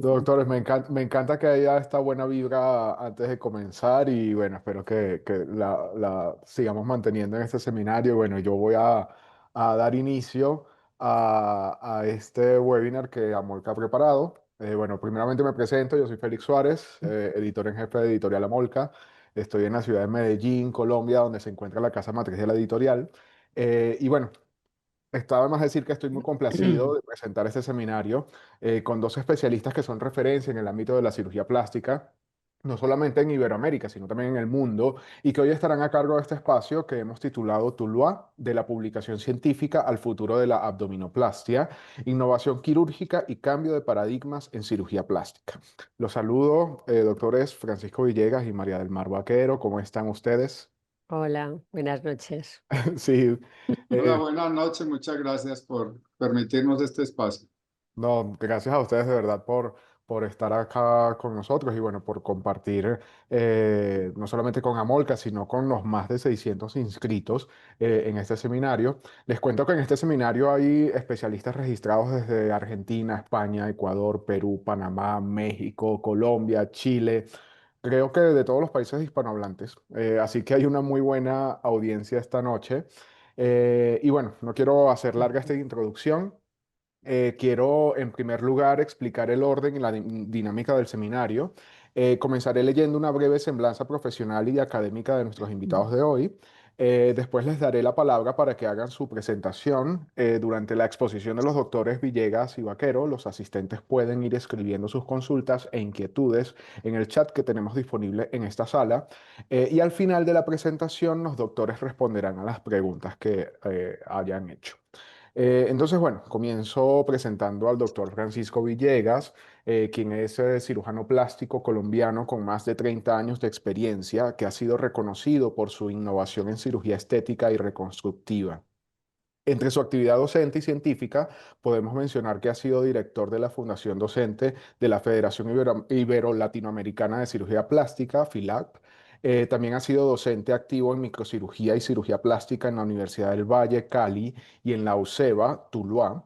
Doctores, me encanta que haya esta buena vibra antes de comenzar y bueno, espero que la sigamos manteniendo en este seminario. Bueno, yo voy a dar inicio a este webinar que Amolca ha preparado. Bueno, primeramente me presento, yo soy Félix Suárez, editor en jefe de Editorial Amolca. Estoy en la ciudad de Medellín, Colombia, donde se encuentra la casa matriz de la editorial. Y bueno, estaba más decir que estoy muy complacido de presentar este seminario con dos especialistas que son referencia en el ámbito de la cirugía plástica, no solamente en Iberoamérica, sino también en el mundo, y que hoy estarán a cargo de este espacio que hemos titulado Tuluá, de la publicación científica al futuro de la abdominoplastia, innovación quirúrgica y cambio de paradigmas en cirugía plástica. Los saludo, doctores Francisco Villegas y María del Mar Vaquero, ¿cómo están ustedes? Hola, buenas noches. Sí. Hola, eh, buenas noches. Muchas gracias por permitirnos este espacio. No, gracias a ustedes de verdad por estar acá con nosotros y bueno, por compartir no solamente con Amolca, sino con los más de 600 inscritos en este seminario. Les cuento que en este seminario hay especialistas registrados desde Argentina, España, Ecuador, Perú, Panamá, México, Colombia, Chile. Creo que de todos los países hispanohablantes. Así que hay una muy buena audiencia esta noche. Y bueno, no quiero hacer larga esta introducción. Quiero, en primer lugar, explicar el orden y la dinámica del seminario. Comenzaré leyendo una breve semblanza profesional y académica de nuestros invitados de hoy. Después les daré la palabra para que hagan su presentación. Durante la exposición de los doctores Villegas y Vaquero, los asistentes pueden ir escribiendo sus consultas e inquietudes en el chat que tenemos disponible en esta sala. Y al final de la presentación, los doctores responderán a las preguntas que hayan hecho. Entonces, bueno, comienzo presentando al doctor Francisco Villegas, quien es cirujano plástico colombiano con más de 30 años de experiencia, que ha sido reconocido por su innovación en cirugía estética y reconstructiva. Entre su actividad docente y científica, podemos mencionar que ha sido director de la Fundación Docente de la Federación Ibero-Latinoamericana de Cirugía Plástica, FILAP. También ha sido docente activo en microcirugía y cirugía plástica en la Universidad del Valle, Cali, y en la UCEBA, Tuluá.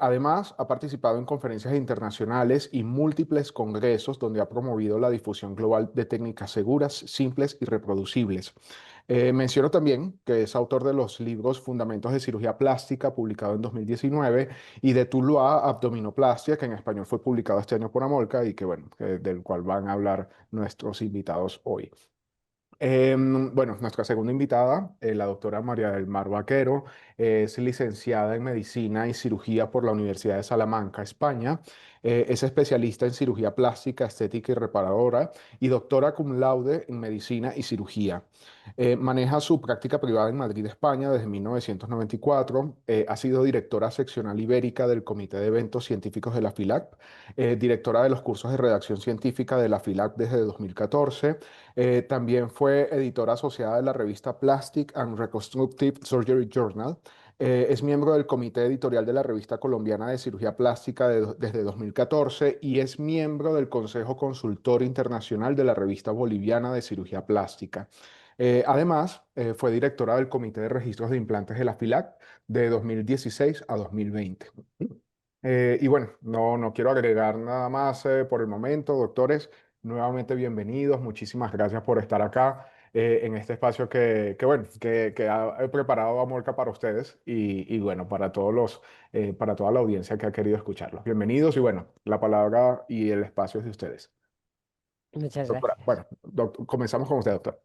Además, ha participado en conferencias internacionales y múltiples congresos donde ha promovido la difusión global de técnicas seguras, simples y reproducibles. Menciono también que es autor de los libros Fundamentos de Cirugía Plástica, publicado en 2019, y de Tuluá, Abdominoplastia, que en español fue publicado este año por Amolca y que, bueno, del cual van a hablar nuestros invitados hoy. Bueno, nuestra segunda invitada, la doctora María del Mar Vaquero, es licenciada en Medicina y Cirugía por la Universidad de Salamanca, España. Es especialista en cirugía plástica, estética y reparadora y doctora cum laude en Medicina y Cirugía. Maneja su práctica privada en Madrid, España, desde 1994. Ha sido directora seccional ibérica del Comité de Eventos Científicos de la FILAC, directora de los cursos de redacción científica de la FILAC desde 2014. También fue editora asociada de la revista Plastic and Reconstructive Surgery Journal. Es miembro del comité editorial de la revista colombiana de cirugía plástica desde 2014 y es miembro del Consejo Consultor Internacional de la revista boliviana de cirugía plástica. Además, fue directora del Comité de Registros de Implantes de la FILAC de 2016 a 2020. Y bueno, no quiero agregar nada más por el momento, doctores. Nuevamente bienvenidos. Muchísimas gracias por estar acá en este espacio he preparado Amorca para ustedes y bueno, para para toda la audiencia que ha querido escucharlos. Bienvenidos y bueno, la palabra y el espacio es de ustedes. Muchas Doctora, gracias. bueno, comenzamos con usted, doctor.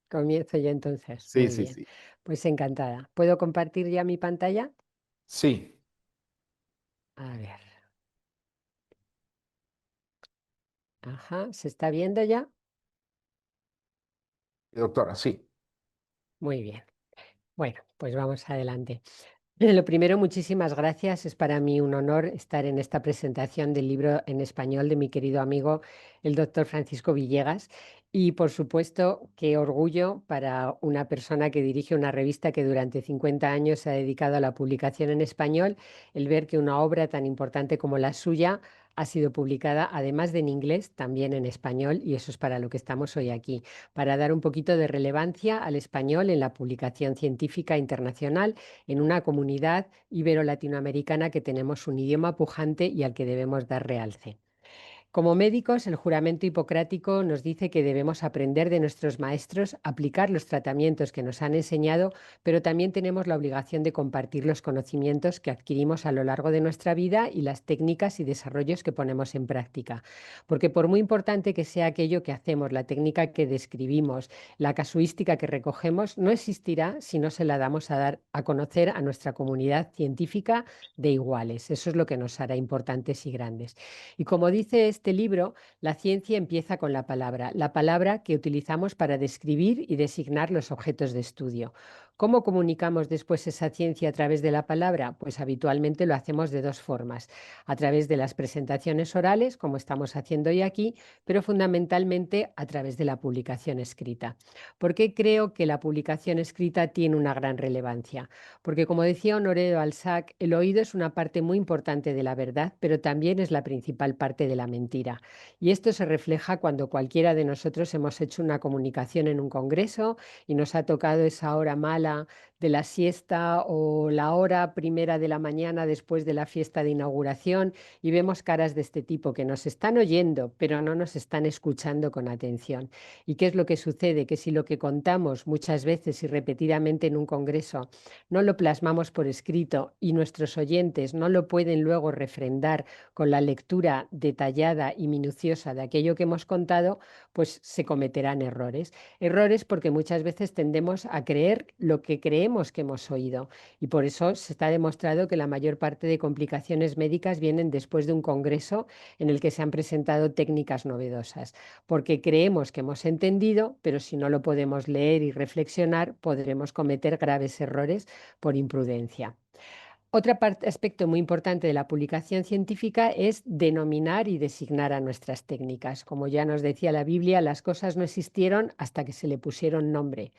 Comienzo yo entonces. Sí, Muy sí, bien. sí. Pues encantada. ¿Puedo compartir ya mi pantalla? Sí, A ver. Ajá, ¿se está viendo ya? doctora, sí. Muy bien. Bueno, pues vamos adelante. Lo primero, muchísimas gracias. Es para mí un honor estar en esta presentación del libro en español de mi querido amigo, el doctor Francisco Villegas. Y por supuesto, qué orgullo para una persona que dirige una revista que durante 50 años se ha dedicado a la publicación en español, el ver que una obra tan importante como la suya ha sido publicada, además de en inglés, también en español, y eso es para lo que estamos hoy aquí, para dar un poquito de relevancia al español en la publicación científica internacional en una comunidad ibero-latinoamericana que tenemos un idioma pujante y al que debemos dar realce. Como médicos, el juramento hipocrático nos dice que debemos aprender de nuestros maestros, aplicar los tratamientos que nos han enseñado, pero también tenemos la obligación de compartir los conocimientos que adquirimos a lo largo de nuestra vida y las técnicas y desarrollos que ponemos en práctica. Porque por muy importante que sea aquello que hacemos, la técnica que describimos, la casuística que recogemos, no existirá si no se la damos a dar a conocer a nuestra comunidad científica de iguales. Eso es lo que nos hará importantes y grandes. Y como dice este libro, la ciencia empieza con la palabra que utilizamos para describir y designar los objetos de estudio. ¿Cómo comunicamos después esa ciencia a través de la palabra? Pues habitualmente lo hacemos de dos formas, a través de las presentaciones orales, como estamos haciendo hoy aquí, pero fundamentalmente a través de la publicación escrita. ¿Por qué creo que la publicación escrita tiene una gran relevancia? Porque, como decía Honoré de Balzac, el oído es una parte muy importante de la verdad, pero también es la principal parte de la mentira. Y esto se refleja cuando cualquiera de nosotros hemos hecho una comunicación en un congreso y nos ha tocado esa hora mala de la siesta o la hora primera de la mañana después de la fiesta de inauguración y vemos caras de este tipo que nos están oyendo, pero no nos están escuchando con atención. ¿Y qué es lo que sucede? Que si lo que contamos muchas veces y repetidamente en un congreso no lo plasmamos por escrito y nuestros oyentes no lo pueden luego refrendar con la lectura detallada y minuciosa de aquello que hemos contado, pues se cometerán errores. Errores porque muchas veces tendemos a creer lo que creemos que hemos oído y por eso se está demostrado que la mayor parte de complicaciones médicas vienen después de un congreso en el que se han presentado técnicas novedosas, porque creemos que hemos entendido, pero si no lo podemos leer y reflexionar, podremos cometer graves errores por imprudencia. Otro aspecto muy importante de la publicación científica es denominar y designar a nuestras técnicas. Como ya nos decía la Biblia, las cosas no existieron hasta que se le pusieron nombre.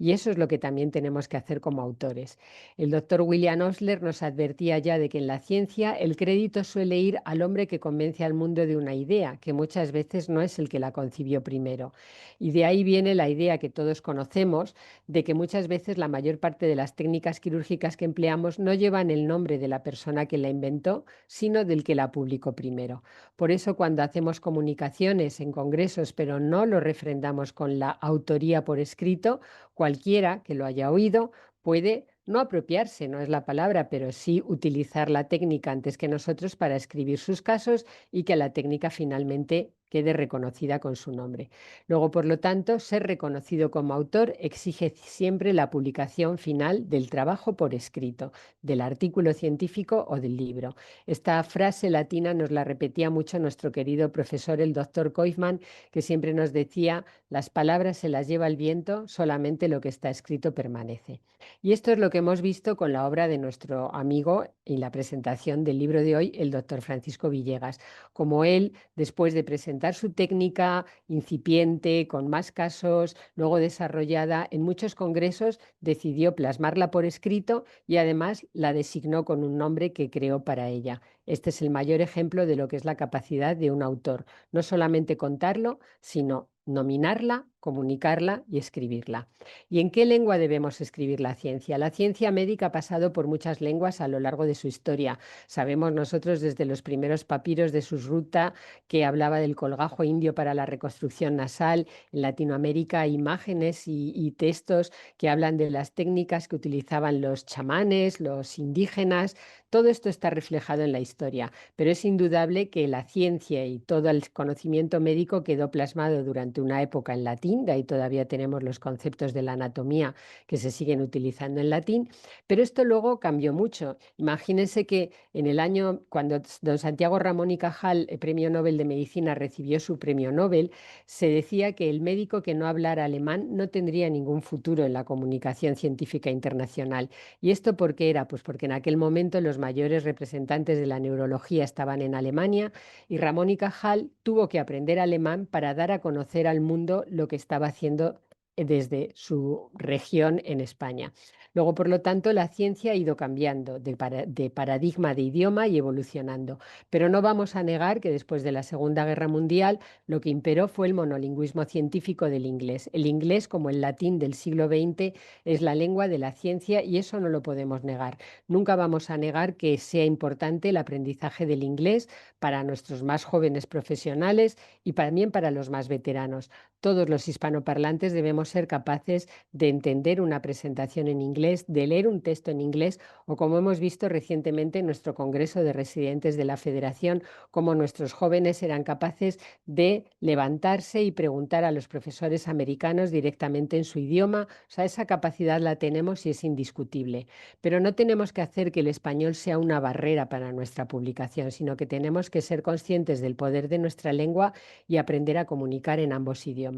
Y eso es lo que también tenemos que hacer como autores. El doctor William Osler nos advertía ya de que en la ciencia el crédito suele ir al hombre que convence al mundo de una idea, que muchas veces no es el que la concibió primero. Y de ahí viene la idea que todos conocemos de que muchas veces la mayor parte de las técnicas quirúrgicas que empleamos no llevan el nombre de la persona que la inventó, sino del que la publicó primero. Por eso cuando hacemos comunicaciones en congresos, pero no lo refrendamos con la autoría por escrito, cualquiera que lo haya oído puede no apropiarse, no es la palabra, pero sí utilizar la técnica antes que nosotros para escribir sus casos y que la técnica finalmente quede reconocida con su nombre. Luego, por lo tanto, ser reconocido como autor exige siempre la publicación final del trabajo por escrito, del artículo científico o del libro. Esta frase latina nos la repetía mucho nuestro querido profesor, el doctor Koifman, que siempre nos decía: las palabras se las lleva el viento, solamente lo que está escrito permanece. Y esto es lo que hemos visto con la obra de nuestro amigo y la presentación del libro de hoy, el doctor Francisco Villegas. Como él, después de presentar su técnica incipiente, con más casos, luego desarrollada en muchos congresos, decidió plasmarla por escrito y además la designó con un nombre que creó para ella. Este es el mayor ejemplo de lo que es la capacidad de un autor, no solamente contarlo, sino nominarla, comunicarla y escribirla. ¿Y en qué lengua debemos escribir la ciencia? La ciencia médica ha pasado por muchas lenguas a lo largo de su historia. Sabemos nosotros desde los primeros papiros de Susruta que hablaba del colgajo indio para la reconstrucción nasal. En Latinoamérica hay imágenes y textos que hablan de las técnicas que utilizaban los chamanes, los indígenas. Todo esto está reflejado en la historia, pero es indudable que la ciencia y todo el conocimiento médico quedó plasmado durante una época en latín, de ahí todavía tenemos los conceptos de la anatomía que se siguen utilizando en latín, pero esto luego cambió mucho. Imagínense que en el año, cuando don Santiago Ramón y Cajal, el Premio Nobel de Medicina, recibió su premio Nobel, se decía que el médico que no hablara alemán no tendría ningún futuro en la comunicación científica internacional. ¿Y esto por qué era? Pues porque en aquel momento los mayores representantes de la neurología estaban en Alemania y Ramón y Cajal tuvo que aprender alemán para dar a conocer al mundo lo que estaba haciendo desde su región en España. Luego, por lo tanto, la ciencia ha ido cambiando de paradigma de idioma y evolucionando. Pero no vamos a negar que después de la Segunda Guerra Mundial lo que imperó fue el monolingüismo científico del inglés. El inglés, como el latín del siglo XX, es la lengua de la ciencia y eso no lo podemos negar. Nunca vamos a negar que sea importante el aprendizaje del inglés para nuestros más jóvenes profesionales y también para los más veteranos. Todos los hispanoparlantes debemos ser capaces de entender una presentación en inglés, de leer un texto en inglés o, como hemos visto recientemente en nuestro Congreso de Residentes de la Federación, cómo nuestros jóvenes eran capaces de levantarse y preguntar a los profesores americanos directamente en su idioma. O sea, esa capacidad la tenemos y es indiscutible. Pero no tenemos que hacer que el español sea una barrera para nuestra publicación, sino que tenemos que ser conscientes del poder de nuestra lengua y aprender a comunicar en ambos idiomas.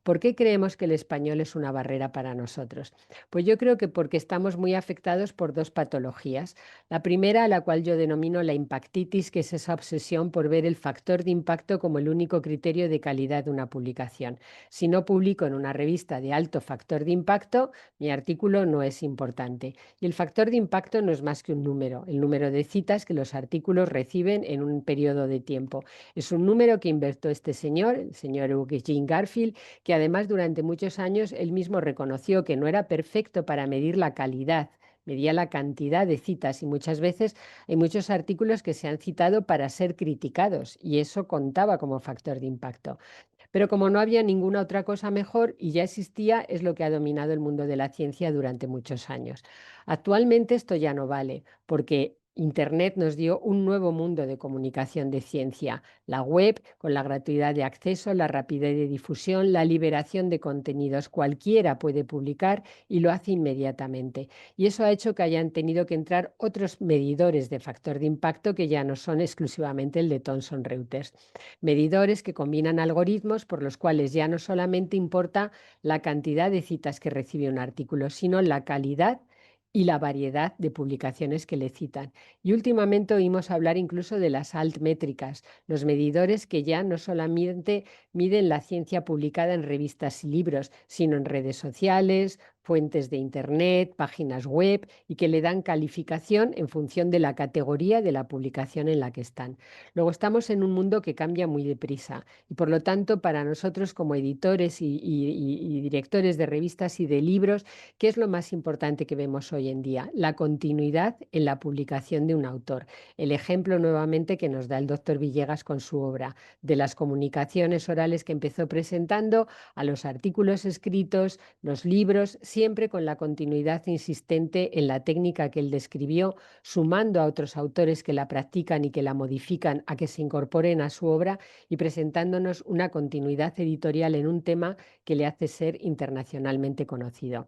¿Por qué creemos que el español es una barrera para nosotros? Pues yo creo que porque estamos muy afectados por dos patologías. La primera, a la cual yo denomino la impactitis, que es esa obsesión por ver el factor de impacto como el único criterio de calidad de una publicación. Si no publico en una revista de alto factor de impacto, mi artículo no es importante. Y el factor de impacto no es más que un número, el número de citas que los artículos reciben en un periodo de tiempo. Es un número que inventó este señor, el señor Eugene Garfield, que además durante muchos años él mismo reconoció que no era perfecto para medir la calidad, medía la cantidad de citas y muchas veces hay muchos artículos que se han citado para ser criticados y eso contaba como factor de impacto. Pero como no había ninguna otra cosa mejor y ya existía, es lo que ha dominado el mundo de la ciencia durante muchos años. Actualmente esto ya no vale, porque Internet nos dio un nuevo mundo de comunicación de ciencia. La web, con la gratuidad de acceso, la rapidez de difusión, la liberación de contenidos. Cualquiera puede publicar y lo hace inmediatamente. Y eso ha hecho que hayan tenido que entrar otros medidores de factor de impacto que ya no son exclusivamente el de Thomson Reuters. Medidores que combinan algoritmos por los cuales ya no solamente importa la cantidad de citas que recibe un artículo, sino la calidad y la variedad de publicaciones que le citan. Y últimamente oímos hablar incluso de las altmétricas, los medidores que ya no solamente miden la ciencia publicada en revistas y libros, sino en redes sociales, fuentes de Internet, páginas web y que le dan calificación en función de la categoría de la publicación en la que están. Luego estamos en un mundo que cambia muy deprisa y por lo tanto para nosotros como editores y directores de revistas y de libros, ¿qué es lo más importante que vemos hoy en día? La continuidad en la publicación de un autor. El ejemplo nuevamente que nos da el doctor Villegas con su obra, de las comunicaciones orales que empezó presentando a los artículos escritos, los libros, siempre con la continuidad insistente en la técnica que él describió, sumando a otros autores que la practican y que la modifican a que se incorporen a su obra y presentándonos una continuidad editorial en un tema que le hace ser internacionalmente conocido.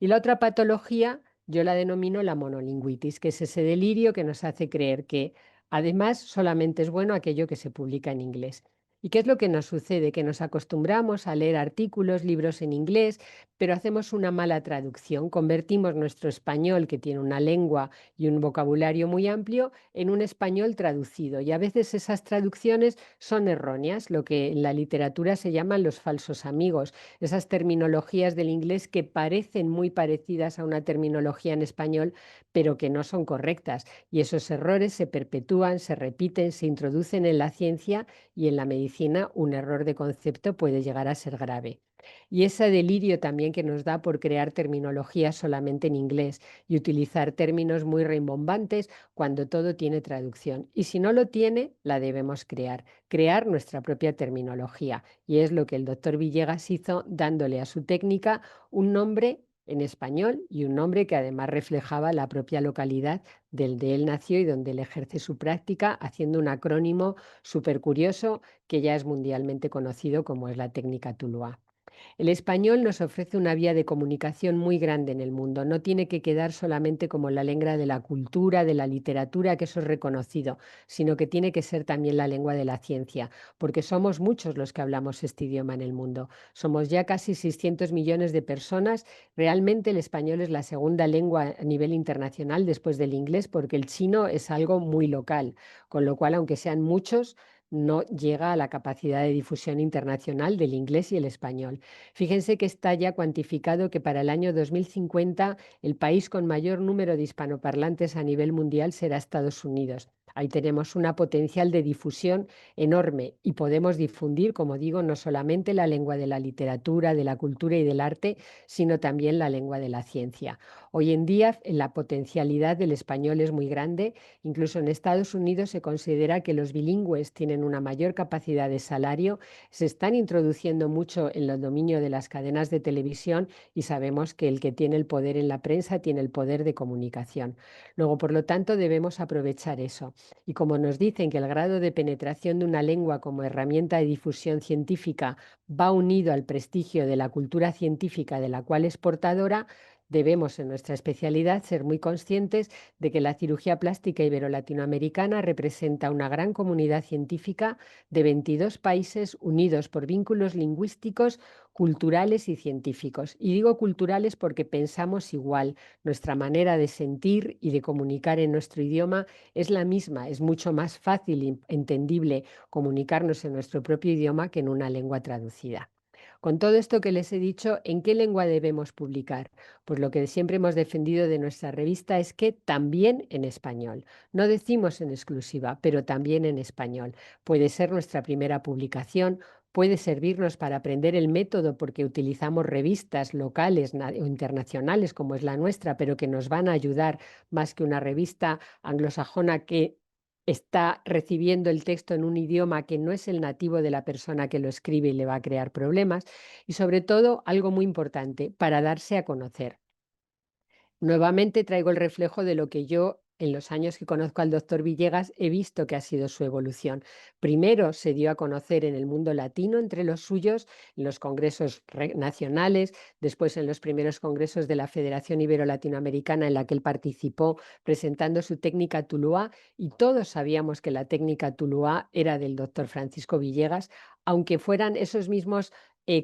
Y la otra patología yo la denomino la monolingüitis, que es ese delirio que nos hace creer que además solamente es bueno aquello que se publica en inglés. ¿Y qué es lo que nos sucede? Que nos acostumbramos a leer artículos, libros en inglés, pero hacemos una mala traducción. Convertimos nuestro español, que tiene una lengua y un vocabulario muy amplio, en un español traducido. Y a veces esas traducciones son erróneas, lo que en la literatura se llaman los falsos amigos, esas terminologías del inglés que parecen muy parecidas a una terminología en español, pero que no son correctas. Y esos errores se perpetúan, se repiten, se introducen en la ciencia y en la medicina un error de concepto puede llegar a ser grave. Y ese delirio también que nos da por crear terminología solamente en inglés y utilizar términos muy rimbombantes cuando todo tiene traducción. Y si no lo tiene, la debemos crear nuestra propia terminología. Y es lo que el doctor Villegas hizo dándole a su técnica un nombre en español y un nombre que además reflejaba la propia localidad donde él nació y donde él ejerce su práctica, haciendo un acrónimo súper curioso que ya es mundialmente conocido como es la técnica Tuluá. El español nos ofrece una vía de comunicación muy grande en el mundo. No tiene que quedar solamente como la lengua de la cultura, de la literatura, que eso es reconocido, sino que tiene que ser también la lengua de la ciencia, porque somos muchos los que hablamos este idioma en el mundo. Somos ya casi 600 millones de personas. Realmente el español es la segunda lengua a nivel internacional después del inglés, porque el chino es algo muy local, con lo cual, aunque sean muchos, no llega a la capacidad de difusión internacional del inglés y el español. Fíjense que está ya cuantificado que para el año 2050 el país con mayor número de hispanoparlantes a nivel mundial será Estados Unidos. Ahí tenemos una potencial de difusión enorme y podemos difundir, como digo, no solamente la lengua de la literatura, de la cultura y del arte, sino también la lengua de la ciencia. Hoy en día la potencialidad del español es muy grande. Incluso en Estados Unidos se considera que los bilingües tienen una mayor capacidad de salario, se están introduciendo mucho en el dominio de las cadenas de televisión y sabemos que el que tiene el poder en la prensa tiene el poder de comunicación. Luego, por lo tanto, debemos aprovechar eso. Y como nos dicen que el grado de penetración de una lengua como herramienta de difusión científica va unido al prestigio de la cultura científica de la cual es portadora, debemos en nuestra especialidad ser muy conscientes de que la cirugía plástica ibero-latinoamericana representa una gran comunidad científica de 22 países unidos por vínculos lingüísticos, culturales y científicos. Y digo culturales porque pensamos igual, nuestra manera de sentir y de comunicar en nuestro idioma es la misma, es mucho más fácil y entendible comunicarnos en nuestro propio idioma que en una lengua traducida. Con todo esto que les he dicho, ¿en qué lengua debemos publicar? Pues lo que siempre hemos defendido de nuestra revista es que también en español. No decimos en exclusiva, pero también en español. Puede ser nuestra primera publicación, puede servirnos para aprender el método porque utilizamos revistas locales o internacionales como es la nuestra, pero que nos van a ayudar más que una revista anglosajona que está recibiendo el texto en un idioma que no es el nativo de la persona que lo escribe y le va a crear problemas. Y sobre todo, algo muy importante, para darse a conocer. Nuevamente traigo el reflejo de lo que yo, en los años que conozco al doctor Villegas, he visto que ha sido su evolución. Primero se dio a conocer en el mundo latino entre los suyos, en los congresos nacionales, después en los primeros congresos de la Federación Ibero-Latinoamericana en la que él participó presentando su técnica Tuluá, y todos sabíamos que la técnica Tuluá era del doctor Francisco Villegas, aunque fueran esos mismos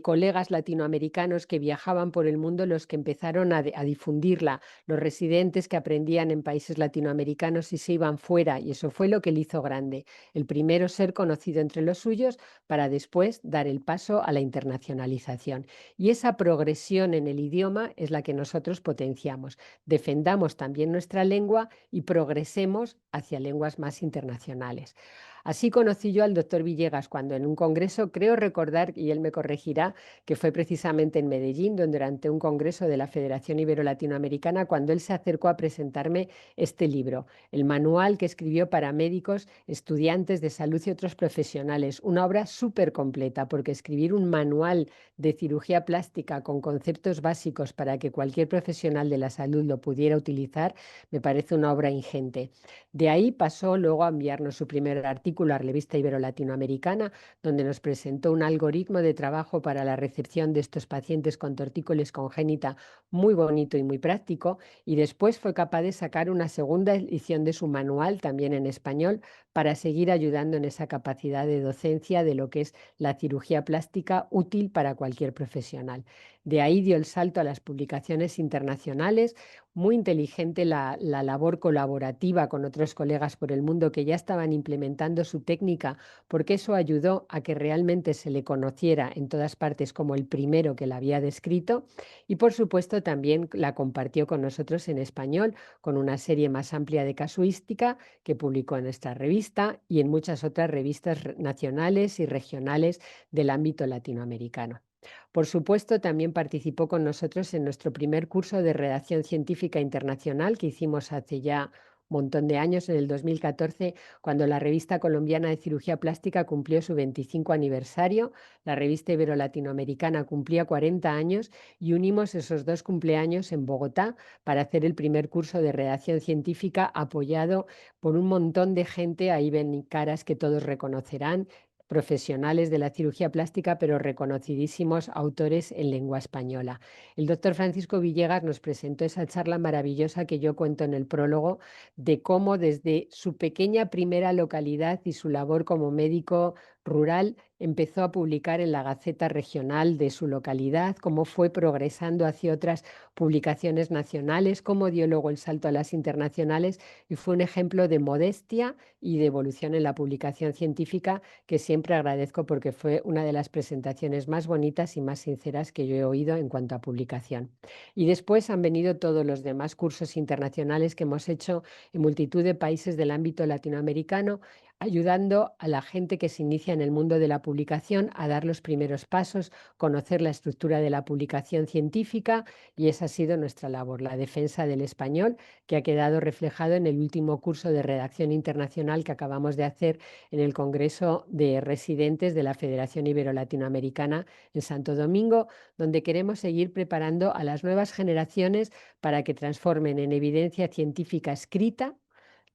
colegas latinoamericanos que viajaban por el mundo los que empezaron a difundirla, los residentes que aprendían en países latinoamericanos y se iban fuera, y eso fue lo que le hizo grande. El primero ser conocido entre los suyos para después dar el paso a la internacionalización. Y esa progresión en el idioma es la que nosotros potenciamos. Defendamos también nuestra lengua y progresemos hacia lenguas más internacionales. Así conocí yo al doctor Villegas cuando en un congreso, creo recordar, y él me corregirá, que fue precisamente en Medellín, donde durante un congreso de la Federación Ibero-Latinoamericana, cuando él se acercó a presentarme este libro, el manual que escribió para médicos, estudiantes de salud y otros profesionales, una obra súper completa, porque escribir un manual de cirugía plástica con conceptos básicos para que cualquier profesional de la salud lo pudiera utilizar, me parece una obra ingente. De ahí pasó luego a enviarnos su primer artículo a la Revista Ibero-Latinoamericana, donde nos presentó un algoritmo de trabajo para la recepción de estos pacientes con tortícolis congénita muy bonito y muy práctico, y después fue capaz de sacar una segunda edición de su manual, también en español, para seguir ayudando en esa capacidad de docencia de lo que es la cirugía plástica útil para cualquier profesional. De ahí dio el salto a las publicaciones internacionales, muy inteligente la labor colaborativa con otros colegas por el mundo que ya estaban implementando su técnica, porque eso ayudó a que realmente se le conociera en todas partes como el primero que la había descrito, y por supuesto también la compartió con nosotros en español, con una serie más amplia de casuística que publicó en esta revista y en muchas otras revistas nacionales y regionales del ámbito latinoamericano. Por supuesto, también participó con nosotros en nuestro primer curso de redacción científica internacional que hicimos hace ya un montón de años, en el 2014, cuando la Revista Colombiana de Cirugía Plástica cumplió su 25 aniversario, la Revista Ibero-Latinoamericana cumplía 40 años y unimos esos dos cumpleaños en Bogotá para hacer el primer curso de redacción científica apoyado por un montón de gente. Ahí ven caras que todos reconocerán, profesionales de la cirugía plástica, pero reconocidísimos autores en lengua española. El doctor Francisco Villegas nos presentó esa charla maravillosa que yo cuento en el prólogo, de cómo desde su pequeña primera localidad y su labor como médico rural, empezó a publicar en la Gaceta Regional de su localidad, cómo fue progresando hacia otras publicaciones nacionales, cómo dio luego el salto a las internacionales y fue un ejemplo de modestia y de evolución en la publicación científica que siempre agradezco porque fue una de las presentaciones más bonitas y más sinceras que yo he oído en cuanto a publicación. Y después han venido todos los demás cursos internacionales que hemos hecho en multitud de países del ámbito latinoamericano, ayudando a la gente que se inicia en el mundo de la publicación a dar los primeros pasos, conocer la estructura de la publicación científica, y esa ha sido nuestra labor, la defensa del español, que ha quedado reflejado en el último curso de redacción internacional que acabamos de hacer en el Congreso de Residentes de la Federación Ibero-Latinoamericana en Santo Domingo, donde queremos seguir preparando a las nuevas generaciones para que transformen en evidencia científica escrita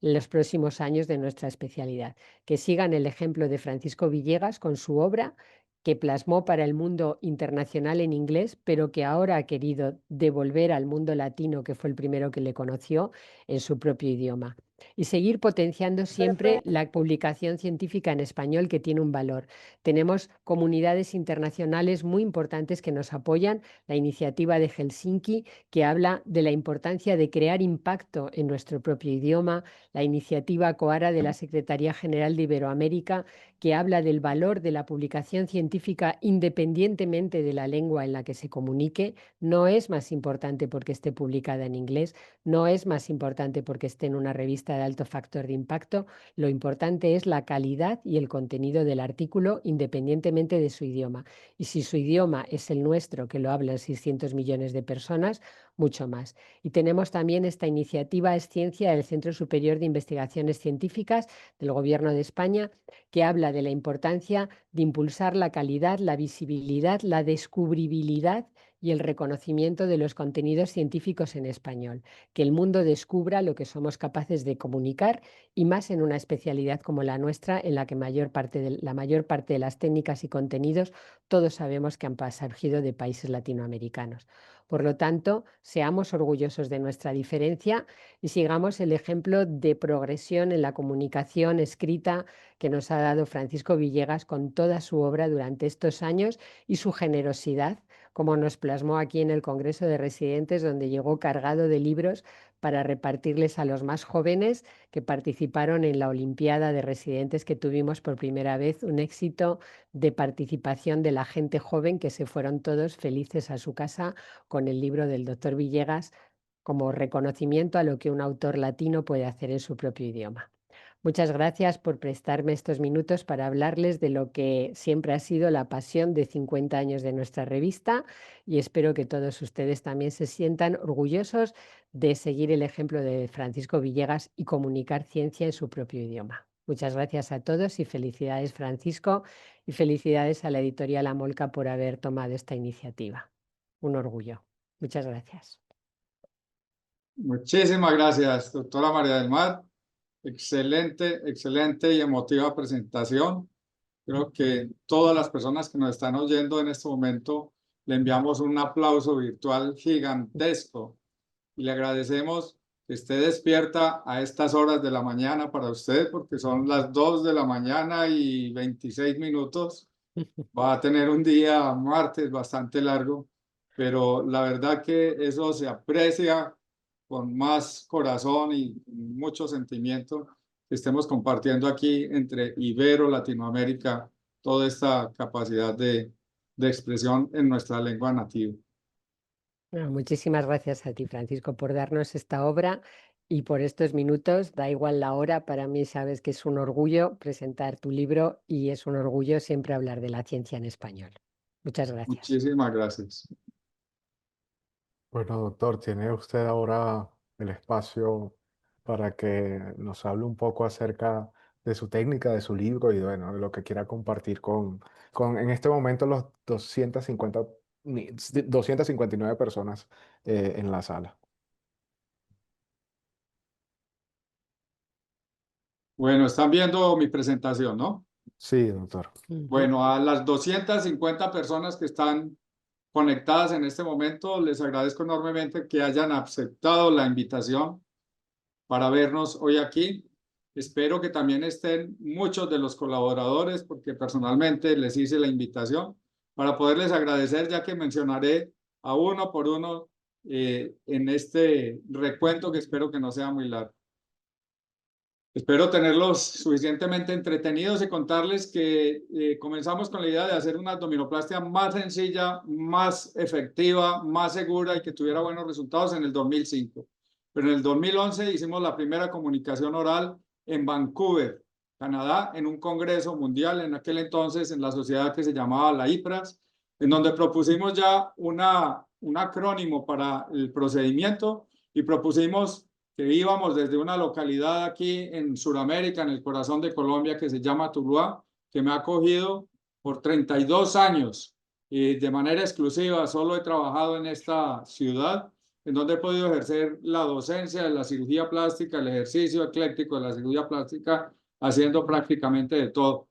en los próximos años de nuestra especialidad, que sigan el ejemplo de Francisco Villegas con su obra, que plasmó para el mundo internacional en inglés, pero que ahora ha querido devolver al mundo latino, que fue el primero que le conoció, en su propio idioma. Y seguir potenciando siempre la publicación científica en español, que tiene un valor. Tenemos comunidades internacionales muy importantes que nos apoyan, la iniciativa de Helsinki, que habla de la importancia de crear impacto en nuestro propio idioma, la iniciativa COARA de la Secretaría General de Iberoamérica, que habla del valor de la publicación científica independientemente de la lengua en la que se comunique. No es más importante porque esté publicada en inglés, no es más importante porque esté en una revista de alto factor de impacto. Lo importante es la calidad y el contenido del artículo independientemente de su idioma. Y si su idioma es el nuestro, que lo hablan 600 millones de personas, mucho más. Y tenemos también esta iniciativa Es Ciencia del Centro Superior de Investigaciones Científicas del Gobierno de España, que habla de la importancia de impulsar la calidad, la visibilidad, la descubribilidad y el reconocimiento de los contenidos científicos en español, que el mundo descubra lo que somos capaces de comunicar, y más en una especialidad como la nuestra, en la que la mayor parte de las técnicas y contenidos todos sabemos que han surgido de países latinoamericanos. Por lo tanto, seamos orgullosos de nuestra diferencia y sigamos el ejemplo de progresión en la comunicación escrita que nos ha dado Francisco Villegas con toda su obra durante estos años, y su generosidad, como nos plasmó aquí en el Congreso de Residentes, donde llegó cargado de libros para repartirles a los más jóvenes que participaron en la Olimpiada de Residentes, que tuvimos por primera vez un éxito de participación de la gente joven, que se fueron todos felices a su casa con el libro del doctor Villegas, como reconocimiento a lo que un autor latino puede hacer en su propio idioma. Muchas gracias por prestarme estos minutos para hablarles de lo que siempre ha sido la pasión de 50 años de nuestra revista, y espero que todos ustedes también se sientan orgullosos de seguir el ejemplo de Francisco Villegas y comunicar ciencia en su propio idioma. Muchas gracias a todos y felicidades, Francisco, y felicidades a la editorial Amolca por haber tomado esta iniciativa. Un orgullo. Muchas gracias. Muchísimas gracias, doctora María del Mar. Excelente, excelente y emotiva presentación. Creo que todas las personas que nos están oyendo en este momento le enviamos un aplauso virtual gigantesco y le agradecemos que esté despierta a estas horas de la mañana para usted, porque son las 2 de la mañana y 26 minutos. Va a tener un día martes bastante largo, pero la verdad que eso se aprecia con más corazón y mucho sentimiento que estemos compartiendo aquí entre Ibero, Latinoamérica, toda esta capacidad de expresión en nuestra lengua nativa. Bueno, muchísimas gracias a ti, Francisco, por darnos esta obra y por estos minutos. Da igual la hora, para mí sabes que es un orgullo presentar tu libro y es un orgullo siempre hablar de la ciencia en español. Muchas gracias. Muchísimas gracias. Bueno, doctor, tiene usted ahora el espacio para que nos hable un poco acerca de su técnica, de su libro y bueno, de lo que quiera compartir con en este momento los 259 personas en la sala. Bueno, están viendo mi presentación, ¿no? Sí, doctor. Bueno, a las 250 personas que están conectadas en este momento, les agradezco enormemente que hayan aceptado la invitación para vernos hoy aquí. Espero que también estén muchos de los colaboradores, porque personalmente les hice la invitación para poderles agradecer, ya que mencionaré a uno por uno en este recuento que espero que no sea muy largo. Espero tenerlos suficientemente entretenidos y contarles que comenzamos con la idea de hacer una abdominoplastia más sencilla, más efectiva, más segura y que tuviera buenos resultados en el 2005. Pero en el 2011 hicimos la primera comunicación oral en Vancouver, Canadá, en un congreso mundial en aquel entonces en la sociedad que se llamaba la IPRAS, en donde propusimos ya un acrónimo para el procedimiento y propusimos que íbamos desde una localidad aquí en Sudamérica, en el corazón de Colombia, que se llama Tuluá, que me ha acogido por 32 años y de manera exclusiva. Solo he trabajado en esta ciudad, en donde he podido ejercer la docencia de la cirugía plástica, el ejercicio ecléctico de la cirugía plástica, haciendo prácticamente de todo.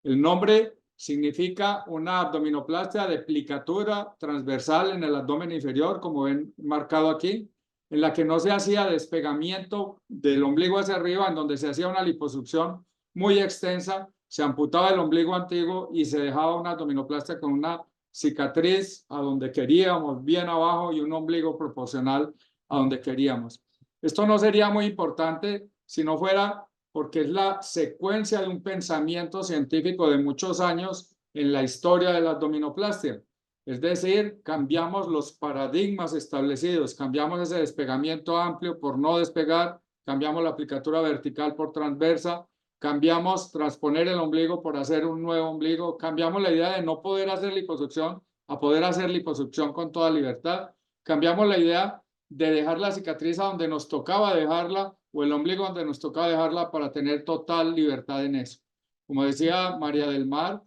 El nombre significa una abdominoplastia de plicatura transversal en el abdomen inferior, como ven marcado aquí, en la que no se hacía despegamiento del ombligo hacia arriba, en donde se hacía una liposucción muy extensa, se amputaba el ombligo antiguo y se dejaba una abdominoplastia con una cicatriz a donde queríamos, bien abajo, y un ombligo proporcional a donde queríamos. Esto no sería muy importante si no fuera porque es la secuencia de un pensamiento científico de muchos años en la historia de la abdominoplastia. Es decir, cambiamos los paradigmas establecidos, cambiamos ese despegamiento amplio por no despegar, cambiamos la aplicatura vertical por transversa, cambiamos transponer el ombligo por hacer un nuevo ombligo, cambiamos la idea de no poder hacer liposucción a poder hacer liposucción con toda libertad, cambiamos la idea de dejar la cicatriz a donde nos tocaba dejarla o el ombligo donde nos tocaba dejarla para tener total libertad en eso. Como decía María del Mar,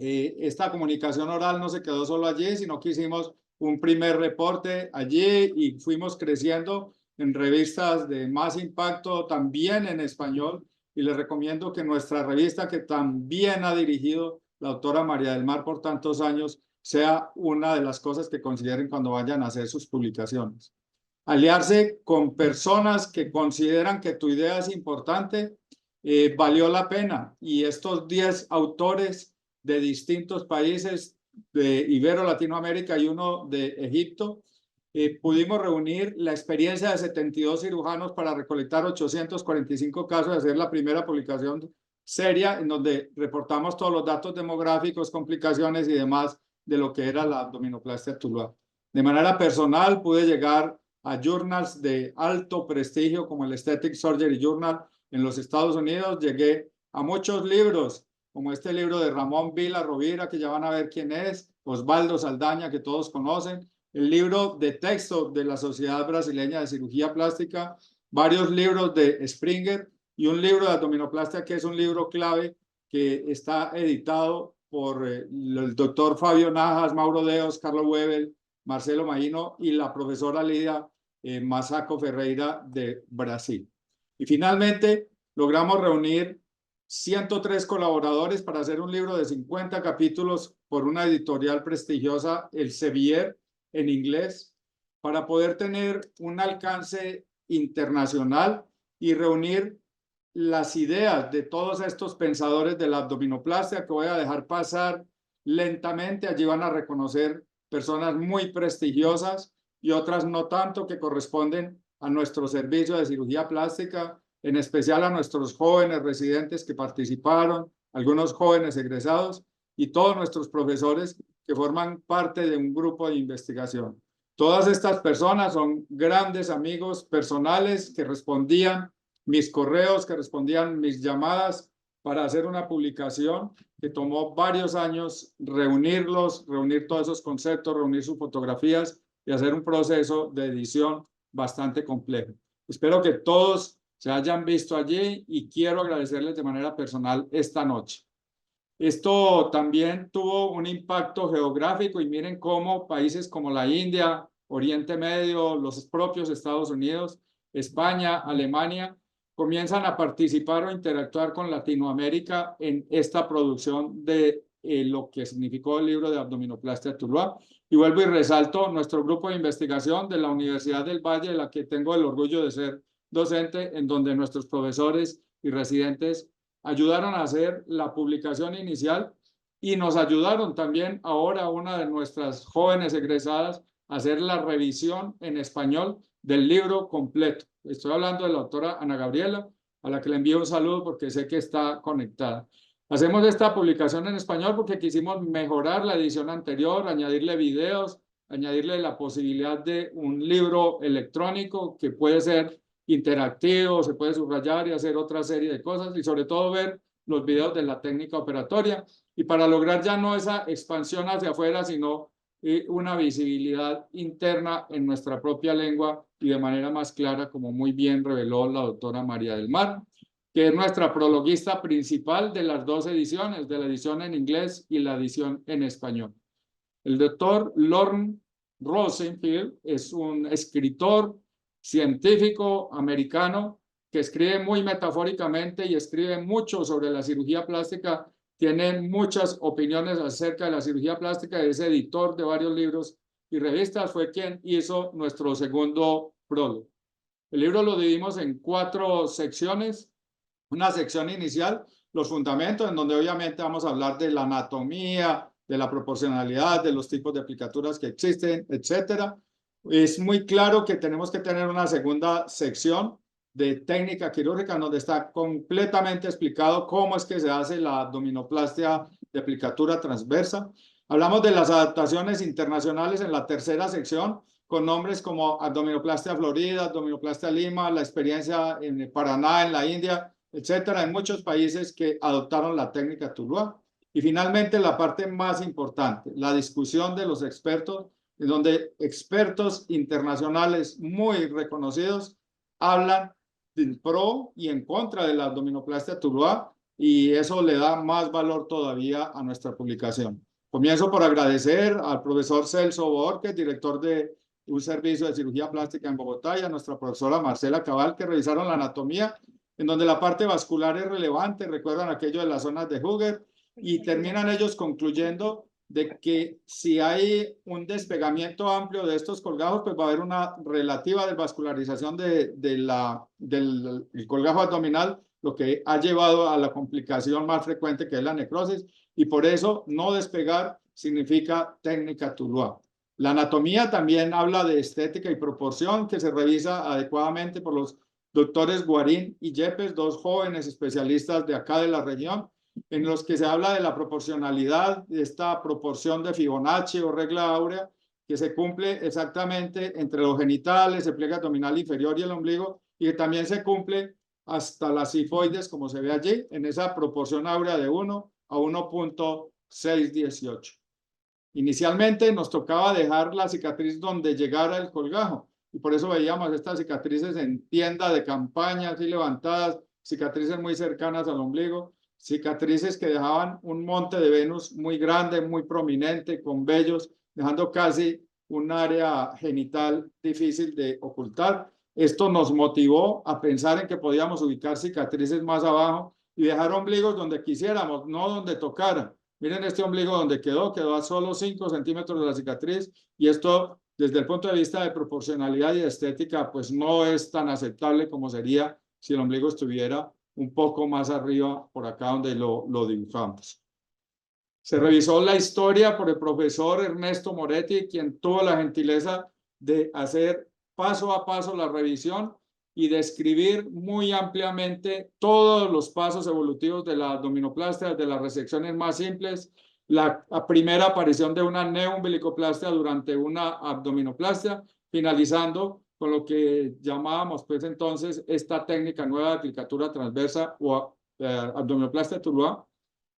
esta comunicación oral no se quedó solo allí, sino que hicimos un primer reporte allí y fuimos creciendo en revistas de más impacto, también en español, y les recomiendo que nuestra revista, que también ha dirigido la doctora María del Mar por tantos años, sea una de las cosas que consideren cuando vayan a hacer sus publicaciones. Aliarse con personas que consideran que tu idea es importante, valió la pena, y estos 10 autores de distintos países de Ibero, Latinoamérica y uno de Egipto, pudimos reunir la experiencia de 72 cirujanos para recolectar 845 casos y hacer la primera publicación seria en donde reportamos todos los datos demográficos, complicaciones y demás de lo que era la abdominoplastia tubular. De manera personal pude llegar a journals de alto prestigio como el Aesthetic Surgery Journal en los Estados Unidos, llegué a muchos libros como este libro de Ramón Vila Rovira, que ya van a ver quién es, Osvaldo Saldaña, que todos conocen, el libro de texto de la Sociedad Brasileña de Cirugía Plástica, varios libros de Springer y un libro de abdominoplastia que es un libro clave que está editado por el doctor Fabio Najas, Mauro Deos, Carlos Webel, Marcelo Maíno y la profesora Lidia Massaco Ferreira de Brasil. Y finalmente logramos reunir 103 colaboradores para hacer un libro de 50 capítulos por una editorial prestigiosa, el Sevier, en inglés, para poder tener un alcance internacional y reunir las ideas de todos estos pensadores de la abdominoplastia que voy a dejar pasar lentamente. Allí van a reconocer personas muy prestigiosas y otras no tanto, que corresponden a nuestro servicio de cirugía plástica, en especial a nuestros jóvenes residentes que participaron, algunos jóvenes egresados y todos nuestros profesores que forman parte de un grupo de investigación. Todas estas personas son grandes amigos personales que respondían mis correos, que respondían mis llamadas para hacer una publicación que tomó varios años reunirlos, reunir todos esos conceptos, reunir sus fotografías y hacer un proceso de edición bastante complejo. Espero que todos se hayan visto allí y quiero agradecerles de manera personal esta noche. Esto también tuvo un impacto geográfico y miren cómo países como la India, Oriente Medio, los propios Estados Unidos, España, Alemania, comienzan a participar o interactuar con Latinoamérica en esta producción de lo que significó el libro de abdominoplastia Tuluá. Y vuelvo y resalto nuestro grupo de investigación de la Universidad del Valle, de la que tengo el orgullo de ser docente en donde nuestros profesores y residentes ayudaron a hacer la publicación inicial y nos ayudaron también ahora una de nuestras jóvenes egresadas a hacer la revisión en español del libro completo. Estoy hablando de la autora Ana Gabriela, a la que le envío un saludo porque sé que está conectada. Hacemos esta publicación en español porque quisimos mejorar la edición anterior, añadirle videos, añadirle la posibilidad de un libro electrónico que puede ser interactivo, se puede subrayar y hacer otra serie de cosas y sobre todo ver los videos de la técnica operatoria y para lograr ya no esa expansión hacia afuera, sino una visibilidad interna en nuestra propia lengua y de manera más clara, como muy bien reveló la doctora María del Mar, que es nuestra prologuista principal de las dos ediciones, de la edición en inglés y la edición en español. El doctor Lorne Rosenfield es un escritor científico americano que escribe muy metafóricamente y escribe mucho sobre la cirugía plástica. Tiene muchas opiniones acerca de la cirugía plástica, es editor de varios libros y revistas, fue quien hizo nuestro segundo prólogo. El libro lo dividimos en 4 secciones. Una sección inicial, los fundamentos, en donde obviamente vamos a hablar de la anatomía, de la proporcionalidad, de los tipos de aplicaturas que existen, etcétera. Es muy claro que tenemos que tener una segunda sección de técnica quirúrgica donde está completamente explicado cómo es que se hace la abdominoplastia de aplicatura transversa. Hablamos de las adaptaciones internacionales en la tercera sección con nombres como abdominoplastia Florida, abdominoplastia Lima, la experiencia en Paraná, en la India, etcétera, en muchos países que adoptaron la técnica Tuluá. Y finalmente la parte más importante, la discusión de los expertos, en donde expertos internacionales muy reconocidos hablan en pro y en contra de la abdominoplastia Tuluá y eso le da más valor todavía a nuestra publicación. Comienzo por agradecer al profesor Celso Borges, director de un servicio de cirugía plástica en Bogotá, y a nuestra profesora Marcela Cabal, que revisaron la anatomía, en donde la parte vascular es relevante, recuerdan aquello de las zonas de Hooger, y terminan ellos concluyendo de que si hay un despegamiento amplio de estos colgajos, pues va a haber una relativa desvascularización del colgajo abdominal, lo que ha llevado a la complicación más frecuente que es la necrosis, y por eso no despegar significa técnica Tuluá. La anatomía también habla de estética y proporción que se revisa adecuadamente por los doctores Guarín y Yepes, 2 jóvenes especialistas de acá de la región, en los que se habla de la proporcionalidad, de esta proporción de Fibonacci o regla áurea, que se cumple exactamente entre los genitales, el pliegue abdominal inferior y el ombligo, y que también se cumple hasta las cifoides, como se ve allí, en esa proporción áurea de 1 a 1.618. Inicialmente nos tocaba dejar la cicatriz donde llegara el colgajo, y por eso veíamos estas cicatrices en tienda de campaña, así levantadas, cicatrices muy cercanas al ombligo, cicatrices que dejaban un monte de Venus muy grande, muy prominente, con vellos, dejando casi un área genital difícil de ocultar. Esto nos motivó a pensar en que podíamos ubicar cicatrices más abajo y dejar ombligos donde quisiéramos, no donde tocara. Miren este ombligo donde quedó a solo 5 centímetros de la cicatriz, y esto desde el punto de vista de proporcionalidad y de estética pues no es tan aceptable como sería si el ombligo estuviera un poco más arriba por acá donde lo dibujamos. Se revisó la historia por el profesor Ernesto Moretti, quien tuvo la gentileza de hacer paso a paso la revisión y describir muy ampliamente todos los pasos evolutivos de la abdominoplastia, de las resecciones más simples, la primera aparición de una neoumbilicoplastia durante una abdominoplastia, finalizando con lo que llamábamos pues entonces esta técnica nueva de aplicatura transversa o abdominoplastia Tuluá,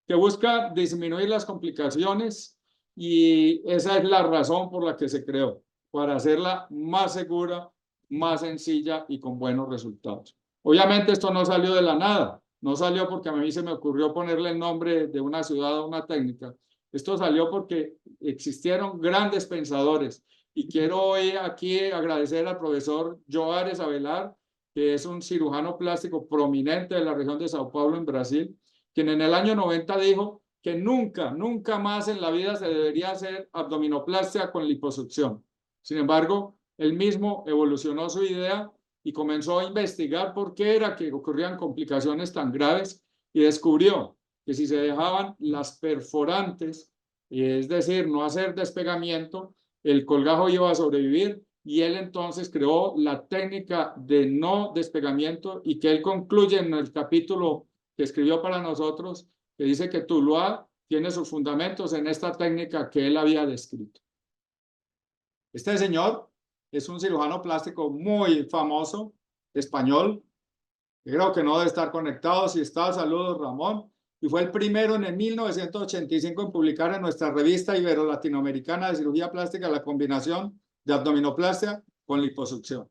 que busca disminuir las complicaciones, y esa es la razón por la que se creó, para hacerla más segura, más sencilla y con buenos resultados. Obviamente esto no salió de la nada, no salió porque a mí se me ocurrió ponerle el nombre de una ciudad a una técnica. Esto salió porque existieron grandes pensadores, y quiero hoy aquí agradecer al profesor Joares Avelar, que es un cirujano plástico prominente de la región de Sao Paulo en Brasil, quien en el año 90 dijo que nunca más en la vida se debería hacer abdominoplastia con liposucción. Sin embargo, él mismo evolucionó su idea y comenzó a investigar por qué era que ocurrían complicaciones tan graves y descubrió que si se dejaban las perforantes, es decir, no hacer despegamiento, el colgajo iba a sobrevivir, y él entonces creó la técnica de no despegamiento, y que él concluye en el capítulo que escribió para nosotros, que dice que Tuluá tiene sus fundamentos en esta técnica que él había descrito. Este señor es un cirujano plástico muy famoso, español. Creo que no debe estar conectado. Si está, saludos, Ramón. Y fue el primero en el 1985 en publicar en nuestra revista Ibero-Latinoamericana de Cirugía Plástica la combinación de abdominoplastia con liposucción.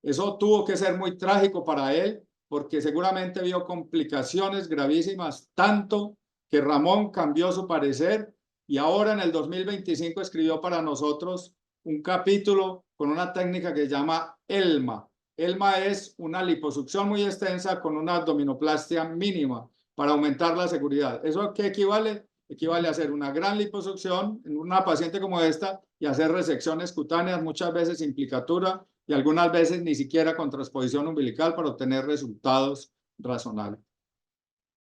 Eso tuvo que ser muy trágico para él, porque seguramente vio complicaciones gravísimas, tanto que Ramón cambió su parecer, y ahora en el 2025 escribió para nosotros un capítulo con una técnica que se llama ELMA. ELMA es una liposucción muy extensa con una abdominoplastia mínima para aumentar la seguridad. ¿Eso a qué equivale? Equivale a hacer una gran liposucción en una paciente como esta y hacer resecciones cutáneas, muchas veces sin plicatura y algunas veces ni siquiera con transposición umbilical, para obtener resultados razonables.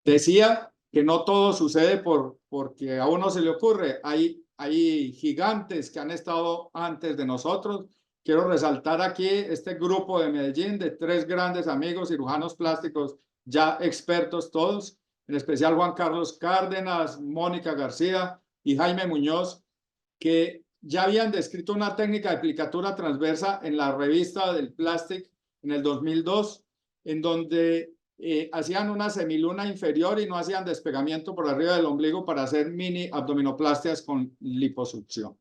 Decía que no todo sucede porque a uno se le ocurre. Hay gigantes que han estado antes de nosotros. Quiero resaltar aquí este grupo de Medellín de 3 grandes amigos cirujanos plásticos ya expertos todos, en especial Juan Carlos Cárdenas, Mónica García y Jaime Muñoz, que ya habían descrito una técnica de plicatura transversa en la revista del Plastic en el 2002, en donde hacían una semiluna inferior y no hacían despegamiento por arriba del ombligo para hacer mini abdominoplastias con liposucción.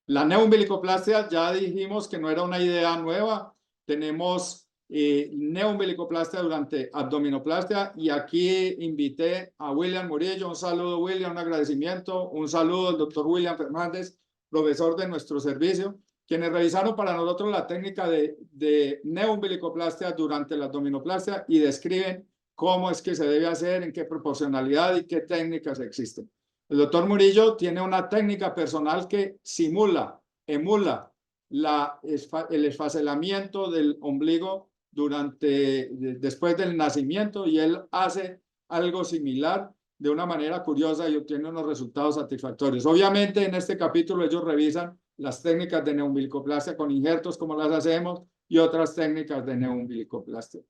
La neumbilicoplastia, ya dijimos que no era una idea nueva. Tenemos neumbilicoplastia durante abdominoplastia, y aquí invité a William Murillo. Un saludo, William, un agradecimiento. Un saludo al doctor William Fernández, profesor de nuestro servicio, quienes revisaron para nosotros la técnica de neumbilicoplastia durante la abdominoplastia y describen cómo es que se debe hacer, en qué proporcionalidad y qué técnicas existen. El doctor Murillo tiene una técnica personal que emula el esfacelamiento del ombligo después del nacimiento, y él hace algo similar de una manera curiosa y obtiene unos resultados satisfactorios. Obviamente en este capítulo ellos revisan las técnicas de neumbilicoplastia con injertos, como las hacemos, y otras técnicas de neumbilicoplastia.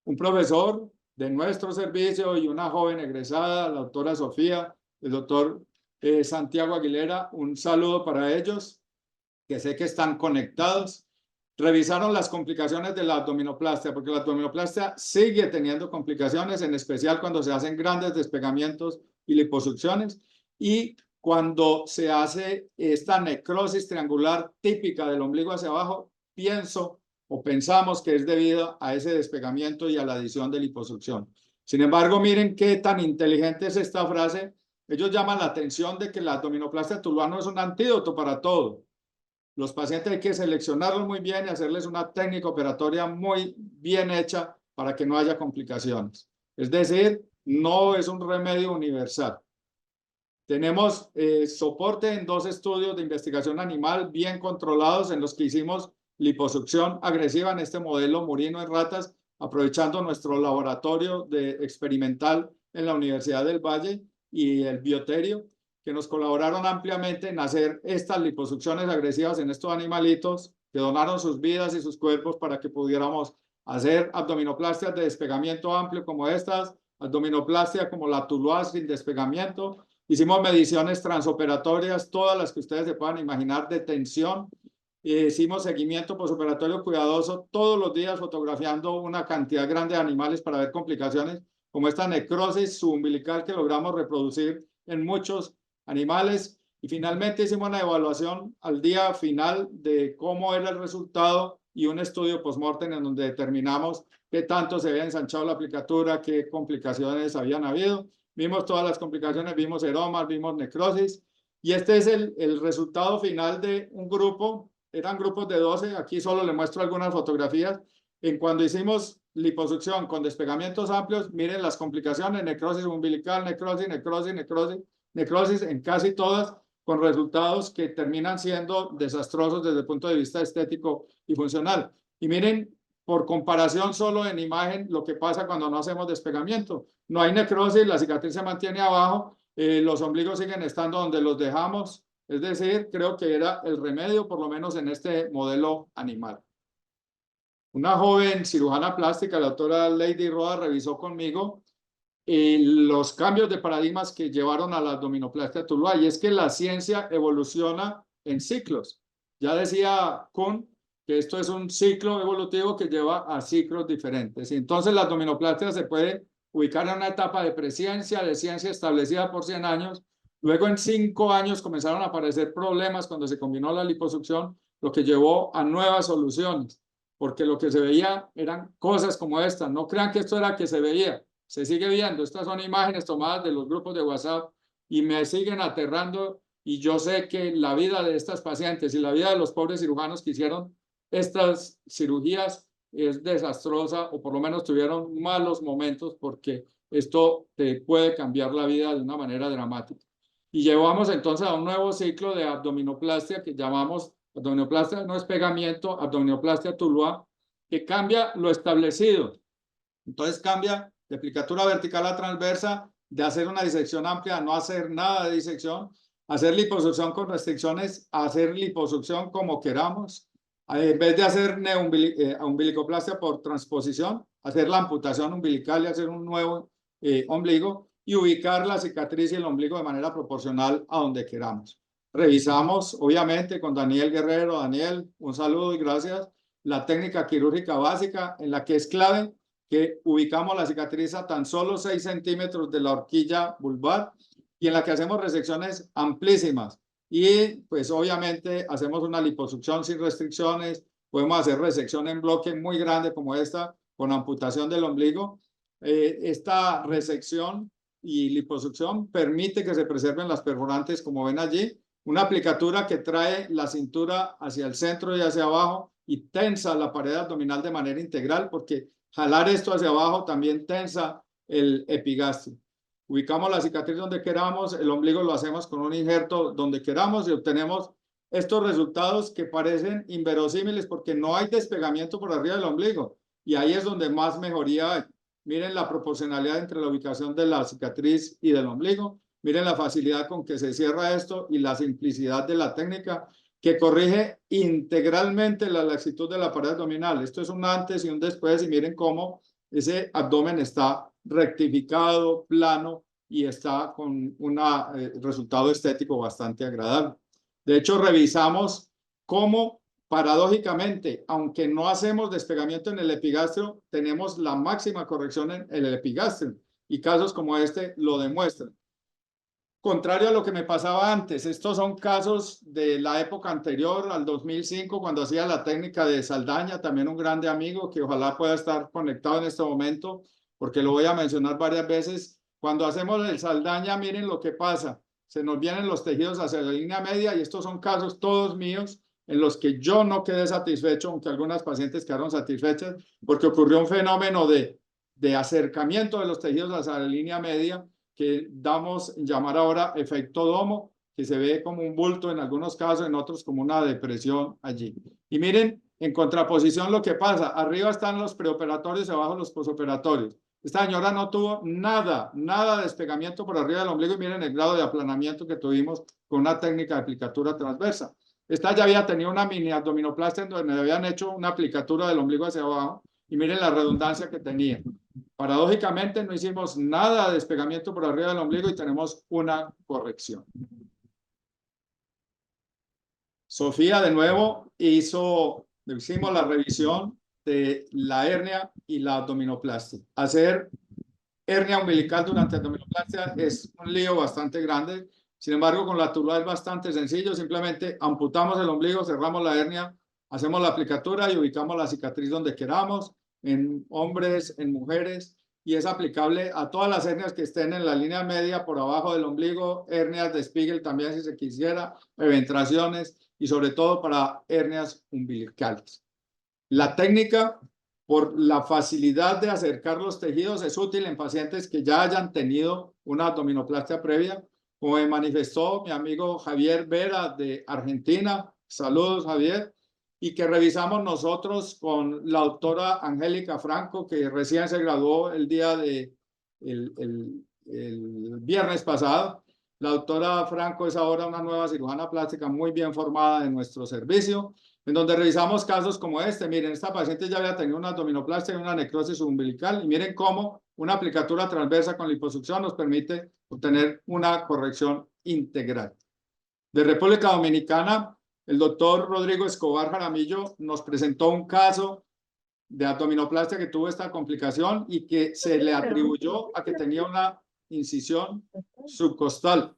Un profesor de nuestro servicio y una joven egresada, la doctora Sofía, el doctor Santiago Aguilera, un saludo para ellos, que sé que están conectados. Revisaron las complicaciones de la abdominoplastia, porque la abdominoplastia sigue teniendo complicaciones, en especial cuando se hacen grandes despegamientos y liposucciones, y cuando se hace esta necrosis triangular típica del ombligo hacia abajo. Pensamos que es debido a ese despegamiento y a la adición de liposucción. Sin embargo, miren qué tan inteligente es esta frase. Ellos llaman la atención de que la abdominoplastia Tuluá no es un antídoto para todo. Los pacientes hay que seleccionarlos muy bien y hacerles una técnica operatoria muy bien hecha para que no haya complicaciones. Es decir, no es un remedio universal. Tenemos soporte en 2 estudios de investigación animal bien controlados, en los que hicimos liposucción agresiva en este modelo murino en ratas, aprovechando nuestro laboratorio experimental en la Universidad del Valle y el Bioterio, que nos colaboraron ampliamente en hacer estas liposucciones agresivas en estos animalitos, que donaron sus vidas y sus cuerpos para que pudiéramos hacer abdominoplastias de despegamiento amplio como estas, abdominoplastia como la Tuluá sin despegamiento. Hicimos mediciones transoperatorias, todas las que ustedes se puedan imaginar, de tensión. Hicimos seguimiento posoperatorio cuidadoso todos los días, fotografiando una cantidad grande de animales para ver complicaciones como esta necrosis subumbilical que logramos reproducir en muchos animales. Y finalmente hicimos una evaluación al día final de cómo era el resultado y un estudio post-mortem en donde determinamos qué tanto se había ensanchado la aplicatura, qué complicaciones habían habido. Vimos todas las complicaciones, vimos eromas, vimos necrosis, y este es el resultado final de un grupo. Eran grupos de 12, aquí solo le muestro algunas fotografías. Cuando hicimos liposucción con despegamientos amplios, miren las complicaciones: necrosis umbilical, necrosis, necrosis, necrosis, necrosis en casi todas, con resultados que terminan siendo desastrosos desde el punto de vista estético y funcional. Y miren, por comparación solo en imagen, lo que pasa cuando no hacemos despegamiento. No hay necrosis, la cicatriz se mantiene abajo, los ombligos siguen estando donde los dejamos. Es decir, creo que era el remedio, por lo menos en este modelo animal. Una joven cirujana plástica, la doctora Lady Roda, revisó conmigo los cambios de paradigmas que llevaron a la abdominoplastia Tuluá, y es que la ciencia evoluciona en ciclos. Ya decía Kuhn que esto es un ciclo evolutivo que lleva a ciclos diferentes. Y entonces la abdominoplastia se puede ubicar en una etapa de presciencia, de ciencia establecida por 100 años. Luego en 5 años comenzaron a aparecer problemas cuando se combinó la liposucción, lo que llevó a nuevas soluciones, porque lo que se veía eran cosas como esta. No crean que esto era que se veía. Se sigue viendo. Estas son imágenes tomadas de los grupos de WhatsApp y me siguen aterrando, y yo sé que la vida de estas pacientes y la vida de los pobres cirujanos que hicieron estas cirugías es desastrosa, o por lo menos tuvieron malos momentos, porque esto te puede cambiar la vida de una manera dramática. Y llevamos entonces a un nuevo ciclo de abdominoplastia que llamamos abdominoplastia no despegamiento, abdominoplastia Tuluá, que cambia lo establecido. Entonces cambia de aplicatura vertical a transversa, de hacer una disección amplia a no hacer nada de disección, hacer liposucción con restricciones, a hacer liposucción como queramos, en vez de hacer umbilicoplastia por transposición, hacer la amputación umbilical y hacer un nuevo ombligo, y ubicar la cicatriz y el ombligo de manera proporcional a donde queramos. Revisamos, obviamente, con Daniel Guerrero. Daniel, un saludo y gracias. La técnica quirúrgica básica, en la que es clave que ubicamos la cicatriz a tan solo 6 centímetros de la horquilla vulvar, y en la que hacemos resecciones amplísimas. Y pues obviamente hacemos una liposucción sin restricciones, podemos hacer resección en bloque muy grande como esta, con amputación del ombligo. Esta resección y liposucción permite que se preserven las perforantes, como ven allí, una aplicatura que trae la cintura hacia el centro y hacia abajo y tensa la pared abdominal de manera integral, porque jalar esto hacia abajo también tensa el epigastrio. Ubicamos la cicatriz donde queramos, el ombligo lo hacemos con un injerto donde queramos y obtenemos estos resultados que parecen inverosímiles, porque no hay despegamiento por arriba del ombligo, y ahí es donde más mejoría hay. Miren la proporcionalidad entre la ubicación de la cicatriz y del ombligo. Miren la facilidad con que se cierra esto y la simplicidad de la técnica, que corrige integralmente la laxitud de la pared abdominal. Esto es un antes y un después, y miren cómo ese abdomen está rectificado, plano, y está con un resultado estético bastante agradable. De hecho, revisamos cómo, paradójicamente, aunque no hacemos despegamiento en el epigastrio, tenemos la máxima corrección en el epigastrio, y casos como este lo demuestran. Contrario a lo que me pasaba antes, estos son casos de la época anterior al 2005, cuando hacía la técnica de Saldaña, también un grande amigo que ojalá pueda estar conectado en este momento, porque lo voy a mencionar varias veces. Cuando hacemos el Saldaña, miren lo que pasa. Se nos vienen los tejidos hacia la línea media, y estos son casos todos míos en los que yo no quedé satisfecho, aunque algunas pacientes quedaron satisfechas, porque ocurrió un fenómeno de acercamiento de los tejidos hacia la línea media, que damos llamar ahora efecto domo, que se ve como un bulto en algunos casos, en otros como una depresión allí. Y miren, en contraposición lo que pasa, arriba están los preoperatorios y abajo los posoperatorios. Esta señora no tuvo nada de despegamiento por arriba del ombligo, y miren el grado de aplanamiento que tuvimos con una técnica de aplicatura transversa. Esta ya había tenido una mini abdominoplastia en donde habían hecho una aplicatura del ombligo hacia abajo, y miren la redundancia que tenía. Paradójicamente no hicimos nada de despegamiento por arriba del ombligo y tenemos una corrección. Sofía de nuevo hicimos la revisión de la hernia y la abdominoplastia. Hacer hernia umbilical durante abdominoplastia es un lío bastante grande. Sin embargo, con la Tuluá es bastante sencillo. Simplemente amputamos el ombligo, cerramos la hernia, hacemos la aplicatura y ubicamos la cicatriz donde queramos, en hombres, en mujeres, y es aplicable a todas las hernias que estén en la línea media por abajo del ombligo, hernias de Spiegel también si se quisiera, eventraciones, y sobre todo para hernias umbilicales. La técnica, por la facilidad de acercar los tejidos, es útil en pacientes que ya hayan tenido una abdominoplastia previa, como me manifestó mi amigo Javier Vera de Argentina. Saludos, Javier. y que revisamos nosotros con la doctora Angélica Franco, que recién se graduó el día de el viernes pasado. La doctora Franco es ahora una nueva cirujana plástica muy bien formada en nuestro servicio, en donde revisamos casos como este. Miren, esta paciente ya había tenido una abdominoplastia y una necrosis umbilical, y miren cómo una aplicatura transversa con liposucción nos permite obtener una corrección integral. De República Dominicana, el doctor Rodrigo Escobar Jaramillo nos presentó un caso de abdominoplastia que tuvo esta complicación y que se le atribuyó a que tenía una incisión subcostal.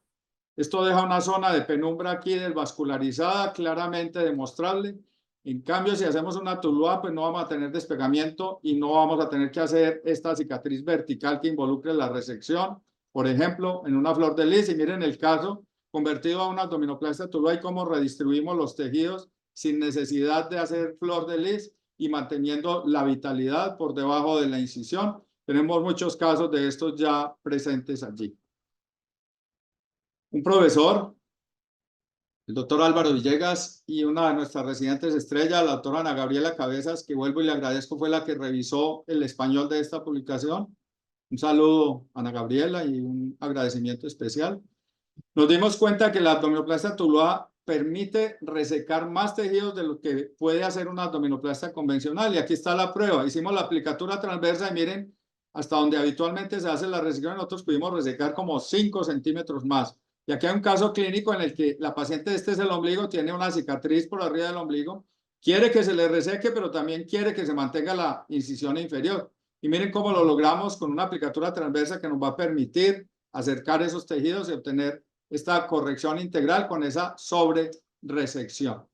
Esto deja una zona de penumbra aquí desvascularizada, claramente demostrable. En cambio, si hacemos una Tuluá, pues no vamos a tener despegamiento y no vamos a tener que hacer esta cicatriz vertical que involucre la resección. Por ejemplo, en una flor de lis, y miren el caso convertido a una abdominoplastia Tuluá y cómo redistribuimos los tejidos sin necesidad de hacer flor de lis y manteniendo la vitalidad por debajo de la incisión. Tenemos muchos casos de estos ya presentes allí. Un profesor, el doctor Álvaro Villegas, y una de nuestras residentes estrella, la doctora Ana Gabriela Cabezas, que vuelvo y le agradezco, fue la que revisó el español de esta publicación. Un saludo a Ana Gabriela y un agradecimiento especial. Nos dimos cuenta que la abdominoplastia Tuluá permite resecar más tejidos de lo que puede hacer una abdominoplastia convencional. Y aquí está la prueba. Hicimos la aplicatura transversa y miren, hasta donde habitualmente se hace la resección, nosotros pudimos resecar como 5 centímetros más. Y aquí hay un caso clínico en el que la paciente, este es el ombligo, tiene una cicatriz por arriba del ombligo, quiere que se le reseque, pero también quiere que se mantenga la incisión inferior. Y miren cómo lo logramos con una aplicatura transversa que nos va a permitir acercar esos tejidos y obtener esta corrección integral con esa sobre resección.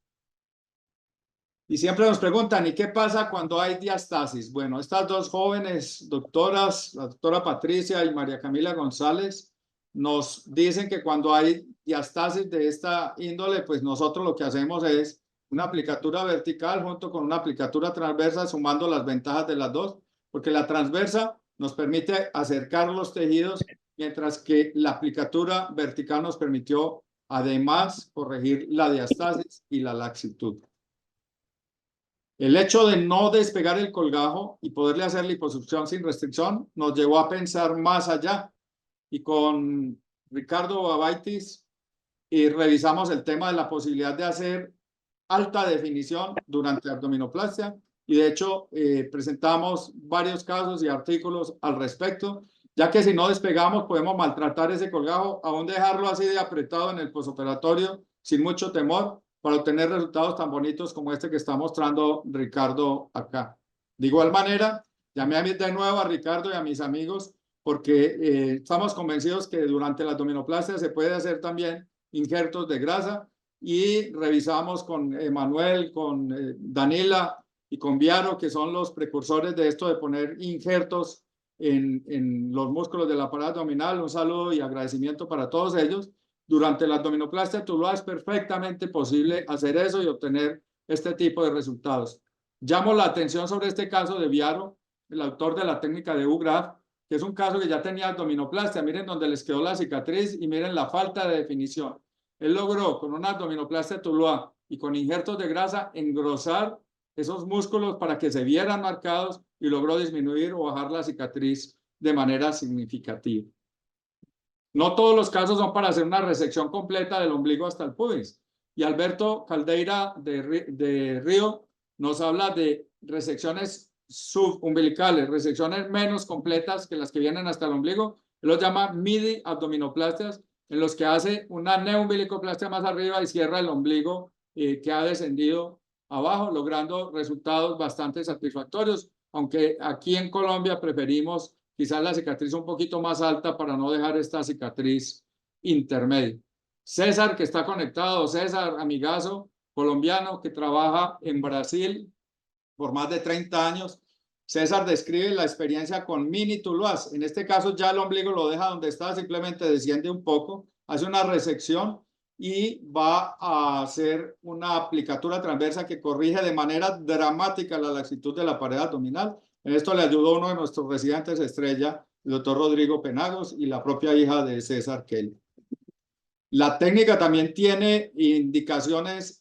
Y siempre nos preguntan, ¿y qué pasa cuando hay diastasis? Bueno, estas dos jóvenes doctoras, la doctora Patricia y María Camila González, nos dicen que cuando hay diastasis de esta índole, pues nosotros lo que hacemos es una aplicatura vertical junto con una aplicatura transversa, sumando las ventajas de las dos, porque la transversa nos permite acercar los tejidos, mientras que la aplicatura vertical nos permitió además corregir la diastasis y la laxitud. El hecho de no despegar el colgajo y poderle hacer liposucción sin restricción nos llevó a pensar más allá, y con Ricardo Babaitis revisamos el tema de la posibilidad de hacer alta definición durante abdominoplastia, y de hecho presentamos varios casos y artículos al respecto, ya que si no despegamos podemos maltratar ese colgajo, aún dejarlo así de apretado en el posoperatorio sin mucho temor, para obtener resultados tan bonitos como este que está mostrando Ricardo acá. De igual manera, llamé de nuevo a Ricardo y a mis amigos, porque estamos convencidos que durante la abdominoplastia se puede hacer también injertos de grasa, y revisamos con Emanuel, con Danila y con Viaro, que son los precursores de esto de poner injertos en los músculos del aparato abdominal. Un saludo y agradecimiento para todos ellos. Durante la abdominoplastia Tuluá es perfectamente posible hacer eso y obtener este tipo de resultados. Llamo la atención sobre este caso de Viaro, el autor de la técnica de U-Graft, que es un caso que ya tenía abdominoplastia. Miren donde les quedó la cicatriz y miren la falta de definición. Él logró con una abdominoplastia Tuluá y con injertos de grasa engrosar esos músculos para que se vieran marcados, y logró disminuir o bajar la cicatriz de manera significativa. No todos los casos son para hacer una resección completa del ombligo hasta el pubis. Y Alberto Caldeira de Río nos habla de resecciones subumbilicales, resecciones menos completas que las que vienen hasta el ombligo. Él los llama midi abdominoplastias, en los que hace una neumbilicoplastia más arriba y cierra el ombligo que ha descendido abajo, logrando resultados bastante satisfactorios, aunque aquí en Colombia preferimos quizás la cicatriz un poquito más alta para no dejar esta cicatriz intermedia. César, que está conectado, César, amigazo colombiano que trabaja en Brasil por más de 30 años. César describe la experiencia con mini tuluás. En este caso ya el ombligo lo deja donde está, simplemente desciende un poco, hace una resección y va a hacer una aplicatura transversa que corrige de manera dramática la laxitud de la pared abdominal. En esto le ayudó uno de nuestros residentes estrella, el doctor Rodrigo Penagos, y la propia hija de César Kelly. La técnica también tiene indicaciones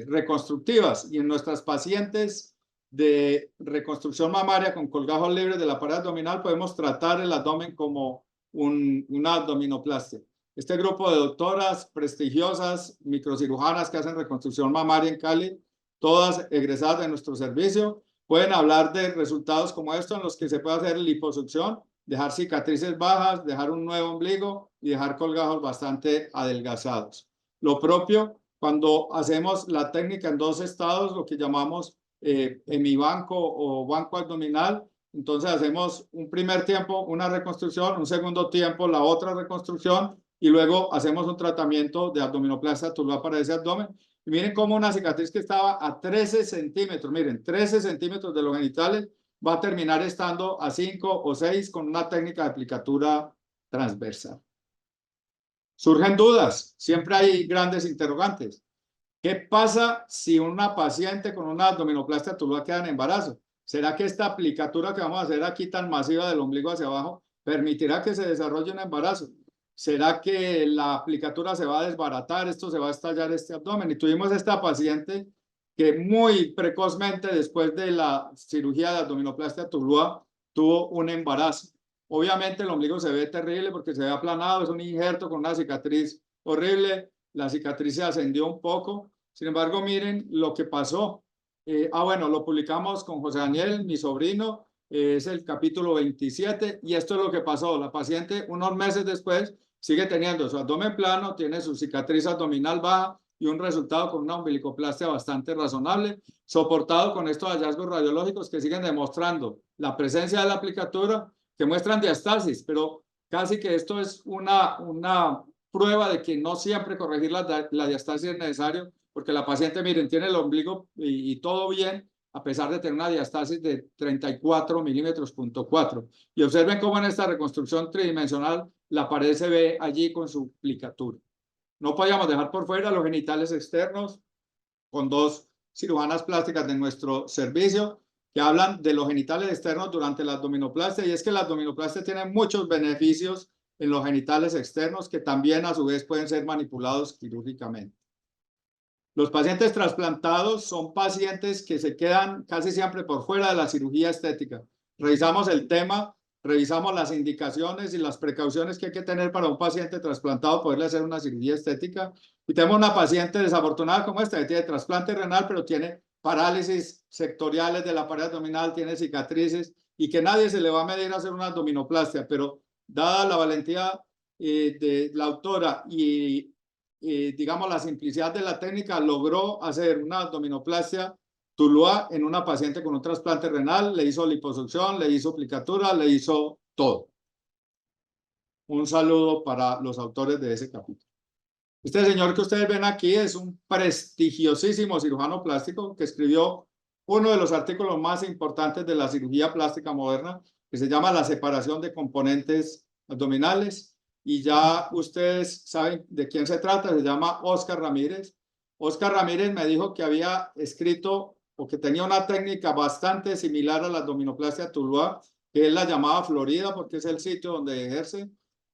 reconstructivas y en nuestras pacientes de reconstrucción mamaria con colgajos libres de la pared abdominal podemos tratar el abdomen como una abdominoplastia. Este grupo de doctoras prestigiosas, microcirujanas que hacen reconstrucción mamaria en Cali, todas egresadas de nuestro servicio, pueden hablar de resultados como estos en los que se puede hacer liposucción, dejar cicatrices bajas, dejar un nuevo ombligo y dejar colgajos bastante adelgazados. Lo propio cuando hacemos la técnica en 2 estados, lo que llamamos hemibanco o banco abdominal. Entonces hacemos un primer tiempo una reconstrucción, un segundo tiempo la otra reconstrucción y luego hacemos un tratamiento de abdominoplastia tulular para ese abdomen. Y miren cómo una cicatriz que estaba a 13 centímetros, miren, 13 centímetros de los genitales, va a terminar estando a 5 o 6 con una técnica de aplicatura transversal. Surgen dudas, siempre hay grandes interrogantes. ¿Qué pasa si una paciente con una abdominoplastia tulular queda en embarazo? ¿Será que esta aplicatura que vamos a hacer aquí tan masiva del ombligo hacia abajo permitirá que se desarrolle un embarazo? ¿Será que la aplicatura se va a desbaratar, esto se va a estallar este abdomen? Y tuvimos esta paciente que muy precozmente después de la cirugía de abdominoplastia tulular tuvo un embarazo. Obviamente el ombligo se ve terrible porque se ve aplanado, es un injerto con una cicatriz horrible, la cicatriz se ascendió un poco. Sin embargo, miren lo que pasó. Bueno, lo publicamos con José Daniel, mi sobrino, es el capítulo 27 y esto es lo que pasó. La paciente unos meses después sigue teniendo su abdomen plano, tiene su cicatriz abdominal baja y un resultado con una umbilicoplastia bastante razonable, soportado con estos hallazgos radiológicos que siguen demostrando la presencia de la aplicatura, que muestran diastasis, pero casi que esto es una prueba de que no siempre corregir la diastasis es necesario, porque la paciente, miren, tiene el ombligo y todo bien, a pesar de tener una diastasis de 34 milímetros, .4. Y observen cómo en esta reconstrucción tridimensional la pared se ve allí con su aplicatura. No podíamos dejar por fuera los genitales externos con 2 cirujanas plásticas de nuestro servicio que hablan de los genitales externos durante la abdominoplastia, y es que la abdominoplastia tiene muchos beneficios en los genitales externos que también a su vez pueden ser manipulados quirúrgicamente. Los pacientes trasplantados son pacientes que se quedan casi siempre por fuera de la cirugía estética. Revisamos el tema, revisamos las indicaciones y las precauciones que hay que tener para un paciente trasplantado poderle hacer una cirugía estética. Y tenemos una paciente desafortunada como esta, que tiene trasplante renal, pero tiene parálisis sectoriales de la pared abdominal, tiene cicatrices y que nadie se le va a medir a hacer una abdominoplastia, pero dada la valentía de la autora y digamos la simplicidad de la técnica, logró hacer una abdominoplastia tulular en una paciente con un trasplante renal, le hizo liposucción, le hizo aplicatura, le hizo todo. Un saludo para los autores de ese capítulo. Este señor que ustedes ven aquí es un prestigiosísimo cirujano plástico que escribió uno de los artículos más importantes de la cirugía plástica moderna, que se llama La separación de componentes abdominales. Y ya ustedes saben de quién se trata, se llama Óscar Ramírez. Óscar Ramírez me dijo que había escrito o que tenía una técnica bastante similar a la abdominoplastia tulular, que él la llamaba Florida porque es el sitio donde ejerce.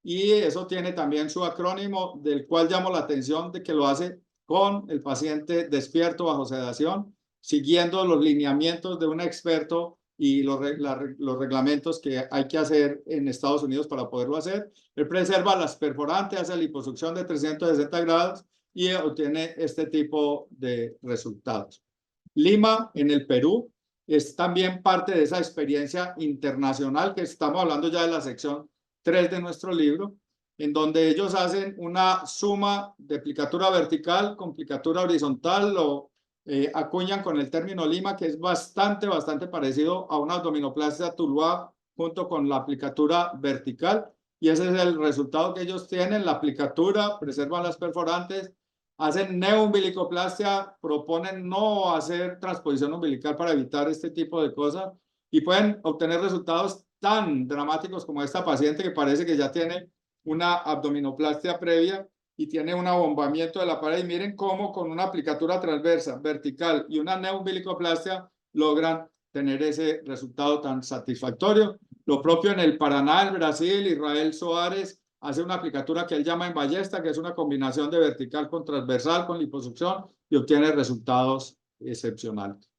Y eso tiene también su acrónimo, del cual llamo la atención de que lo hace con el paciente despierto bajo sedación, siguiendo los lineamientos de un experto y los reglamentos que hay que hacer en Estados Unidos para poderlo hacer. Él preserva las perforantes, hace liposucción de 360 grados y obtiene este tipo de resultados. Lima, en el Perú, es también parte de esa experiencia internacional que estamos hablando ya de la sección 3 de nuestro libro, en donde ellos hacen una suma de aplicatura vertical con aplicatura horizontal, lo acuñan con el término Lima, que es bastante parecido a una abdominoplastia tulular junto con la aplicatura vertical, y ese es el resultado que ellos tienen. La aplicatura, preservan las perforantes, hacen neoumbilicoplastia, proponen no hacer transposición umbilical para evitar este tipo de cosas, y pueden obtener resultados tan dramáticos como esta paciente que parece que ya tiene una abdominoplastia previa y tiene un abombamiento de la pared. Y miren cómo con una aplicatura transversa, vertical y una neoumbilicoplastia logran tener ese resultado tan satisfactorio. Lo propio en el Paraná, en Brasil, Israel Soares hace una aplicatura que él llama en ballesta, que es una combinación de vertical con transversal, con liposucción, y obtiene resultados excepcionales.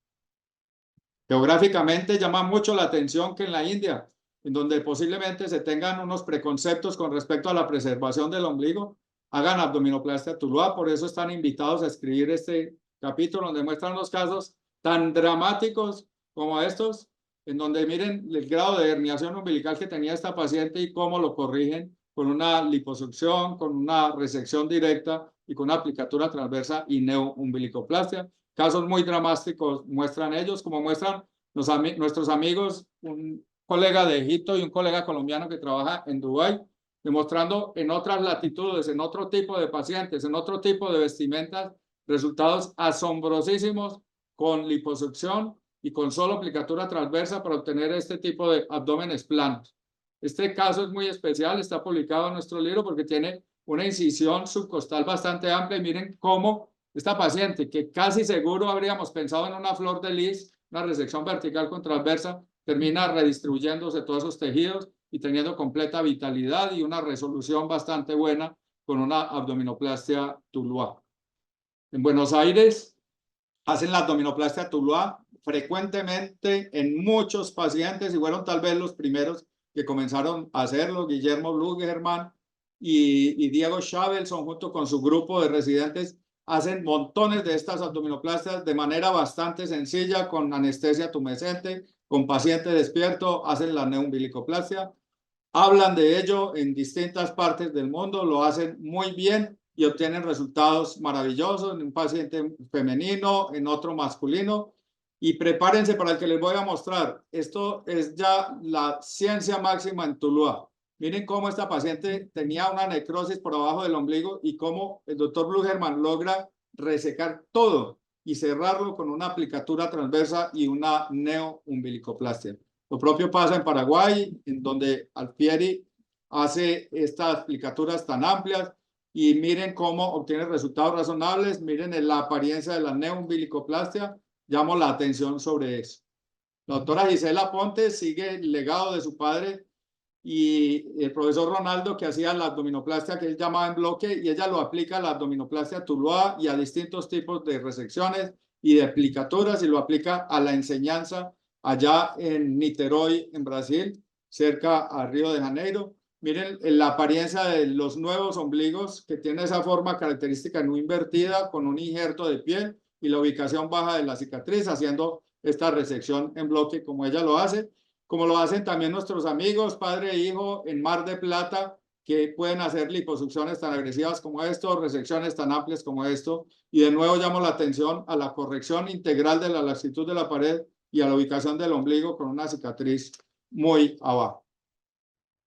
Geográficamente llama mucho la atención que en la India, en donde posiblemente se tengan unos preconceptos con respecto a la preservación del ombligo, hagan abdominoplastia Tuluá. Por eso están invitados a escribir este capítulo donde muestran los casos tan dramáticos como estos, en donde miren el grado de herniación umbilical que tenía esta paciente y cómo lo corrigen con una liposucción, con una resección directa y con una aplicatura transversa y neoumbilicoplastia. Casos muy dramáticos muestran ellos, como muestran nuestros amigos, un colega de Egipto y un colega colombiano que trabaja en Dubái, demostrando en otras latitudes, en otro tipo de pacientes, en otro tipo de vestimentas, resultados asombrosísimos con liposucción y con solo aplicatura transversa para obtener este tipo de abdómenes planos. Este caso es muy especial, está publicado en nuestro libro porque tiene una incisión subcostal bastante amplia y miren cómo esta paciente, que casi seguro habríamos pensado en una flor de lis, una resección vertical con transversa, termina redistribuyéndose todos esos tejidos y teniendo completa vitalidad y una resolución bastante buena con una abdominoplastia Tuluá. En Buenos Aires hacen la abdominoplastia Tuluá frecuentemente en muchos pacientes y fueron tal vez los primeros que comenzaron a hacerlo. Guillermo Blugerman y Diego Shavelson junto con su grupo de residentes hacen montones de estas abdominoplastias de manera bastante sencilla, con anestesia tumescente, con paciente despierto, hacen la neumbilicoplastia. Hablan de ello en distintas partes del mundo, lo hacen muy bien y obtienen resultados maravillosos en un paciente femenino, en otro masculino. Y prepárense para el que les voy a mostrar. Esto es ya la ciencia máxima en Tuluá. Miren cómo esta paciente tenía una necrosis por abajo del ombligo y cómo el doctor Blugerman logra resecar todo y cerrarlo con una aplicatura transversa y una neoumbilicoplastia. Lo propio pasa en Paraguay, en donde Alfieri hace estas aplicaturas tan amplias y miren cómo obtiene resultados razonables. Miren la apariencia de la neoumbilicoplastia. Llamo la atención sobre eso. La doctora Gisela Ponte sigue el legado de su padre y el profesor Ronaldo, que hacía la abdominoplastia que él llamaba en bloque, y ella lo aplica a la abdominoplastia Tuluá y a distintos tipos de resecciones y de aplicaturas, y lo aplica a la enseñanza allá en Niterói, en Brasil, cerca a Río de Janeiro. Miren la apariencia de los nuevos ombligos, que tiene esa forma característica no invertida con un injerto de piel y la ubicación baja de la cicatriz, haciendo esta resección en bloque como ella lo hace, como lo hacen también nuestros amigos, padre e hijo, en Mar de Plata, que pueden hacer liposucciones tan agresivas como esto, resecciones tan amplias como esto. Y de nuevo llamo la atención a la corrección integral de la laxitud de la pared y a la ubicación del ombligo con una cicatriz muy abajo.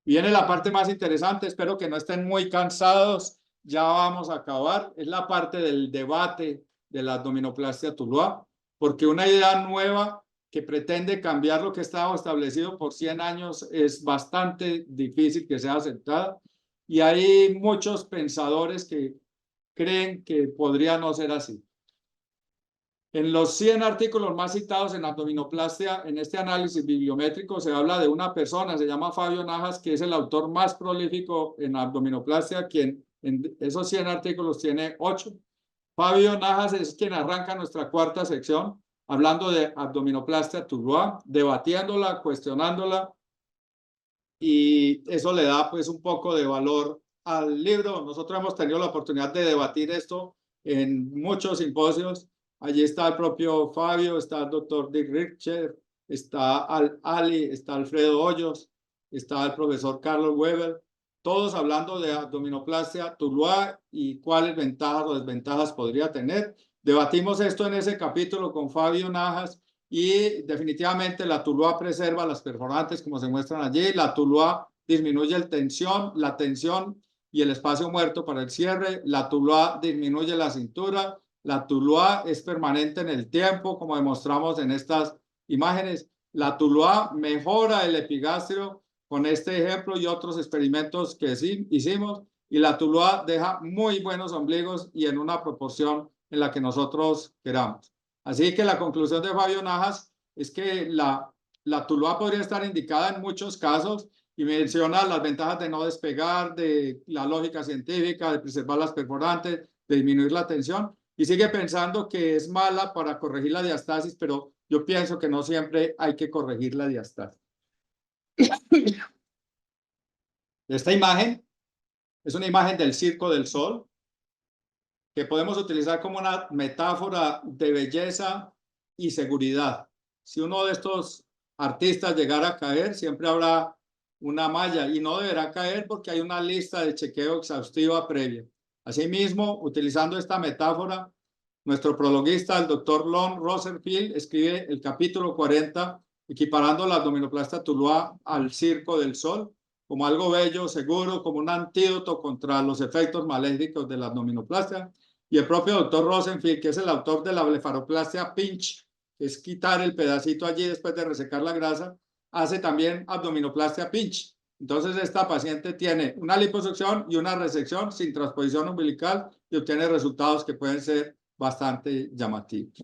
Viene la parte más interesante, espero que no estén muy cansados, ya vamos a acabar. Es la parte del debate de la abdominoplastia Tuluá, porque una idea nueva que pretende cambiar lo que estaba establecido por 100 años es bastante difícil que sea aceptada, y hay muchos pensadores que creen que podría no ser así. En los 100 artículos más citados en abdominoplastia, en este análisis bibliométrico, se habla de una persona, se llama Fabio Najas, que es el autor más prolífico en abdominoplastia, quien en esos 100 artículos tiene 8. Fabio Najas es quien arranca nuestra cuarta sección, hablando de abdominoplastia Tuluá, debatiéndola, cuestionándola, y eso le da pues un poco de valor al libro. Nosotros hemos tenido la oportunidad de debatir esto en muchos simposios. Allí está el propio Fabio, está el doctor Dick Richter, está Ali, está Alfredo Hoyos, está el profesor Carlos Weber, todos hablando de abdominoplastia Tuluá y cuáles ventajas o desventajas podría tener. Debatimos esto en ese capítulo con Fabio Najas, y definitivamente la Tuluá preserva las perforantes como se muestran allí. La Tuluá disminuye la tensión y el espacio muerto para el cierre. La Tuluá disminuye la cintura. La Tuluá es permanente en el tiempo, como demostramos en estas imágenes. La Tuluá mejora el epigastrio con este ejemplo y otros experimentos que hicimos. Y la Tuluá deja muy buenos ombligos y en una proporción en la que nosotros queramos. Así que la conclusión de Fabio Najas es que la Tuluá podría estar indicada en muchos casos y menciona las ventajas de no despegar, de la lógica científica, de preservar las perforantes, de disminuir la tensión, y sigue pensando que es mala para corregir la diastasis, pero yo pienso que no siempre hay que corregir la diastasis. Esta imagen es una imagen del Circo del Sol, que podemos utilizar como una metáfora de belleza y seguridad. Si uno de estos artistas llegara a caer, siempre habrá una malla y no deberá caer porque hay una lista de chequeo exhaustiva previa. Asimismo, utilizando esta metáfora, nuestro prologuista, el doctor Lon Rosenfield, escribe el capítulo 40, equiparando la abdominoplastia Tuluá al Circo del Sol, como algo bello, seguro, como un antídoto contra los efectos maléficos de la abdominoplastia. Y el propio doctor Rosenfield, que es el autor de la blefaroplastia pinch, que es quitar el pedacito allí después de resecar la grasa, hace también abdominoplastia pinch. Entonces esta paciente tiene una liposucción y una resección sin transposición umbilical y obtiene resultados que pueden ser bastante llamativos.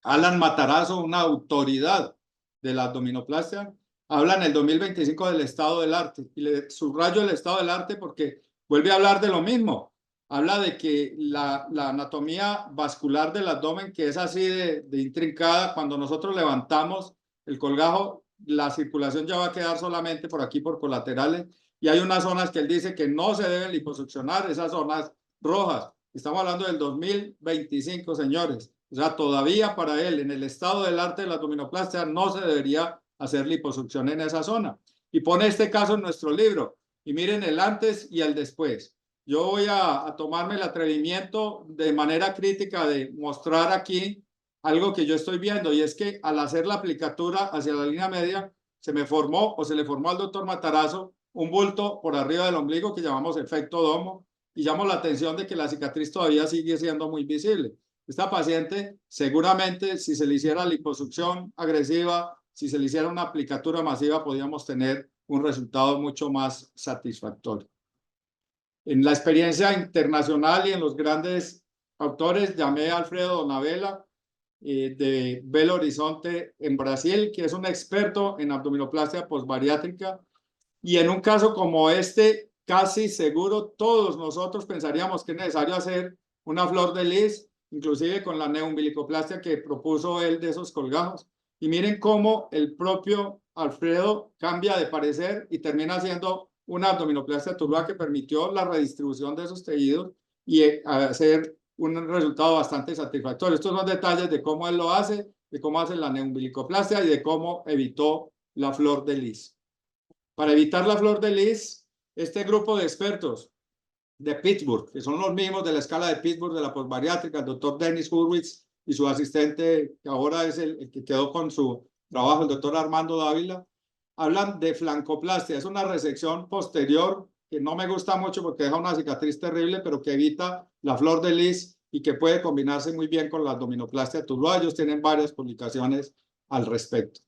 Alan Matarazzo, una autoridad de la abdominoplastia, habla en el 2025 del estado del arte, y le subrayo el estado del arte porque vuelve a hablar de lo mismo. Habla de que la anatomía vascular del abdomen, que es así de intrincada, cuando nosotros levantamos el colgajo, la circulación ya va a quedar solamente por aquí, por colaterales, y hay unas zonas que él dice que no se deben liposuccionar, esas zonas rojas. Estamos hablando del 2025, señores. O sea, todavía para él, en el estado del arte de la abdominoplastia, no se debería hacer liposucción en esa zona. Y pone este caso en nuestro libro. Y miren el antes y el después. Yo voy a tomarme el atrevimiento de manera crítica de mostrar aquí algo que yo estoy viendo, y es que al hacer la aplicatura hacia la línea media, se me formó o se le formó al doctor Matarazzo un bulto por arriba del ombligo que llamamos efecto domo, y llamo la atención de que la cicatriz todavía sigue siendo muy visible. Esta paciente, seguramente, si se le hiciera liposucción agresiva, si se le hiciera una aplicatura masiva, podríamos tener un resultado mucho más satisfactorio. En la experiencia internacional y en los grandes autores, llamé a Alfredo Donabella de Belo Horizonte en Brasil, que es un experto en abdominoplastia posbariátrica, y en un caso como este, casi seguro todos nosotros pensaríamos que es necesario hacer una flor de lis, inclusive con la neumbilicoplastia que propuso él de esos colgajos. Y miren cómo el propio Alfredo cambia de parecer y termina haciendo una abdominoplastia Tuluá que permitió la redistribución de esos tejidos y hacer un resultado bastante satisfactorio. Estos son detalles de cómo él lo hace, de cómo hace la neumbilicoplastia y de cómo evitó la flor de lis. Para evitar la flor de lis, este grupo de expertos de Pittsburgh, que son los mismos de la escala de Pittsburgh de la posbariátrica, el doctor Dennis Hurwitz y su asistente, que ahora es el que quedó con su trabajo, el doctor Armando Dávila, hablan de flancoplastia. Es una resección posterior que no me gusta mucho porque deja una cicatriz terrible, pero que evita la flor de lis y que puede combinarse muy bien con la abdominoplastia Tuluá. Ellos tienen varias publicaciones al respecto.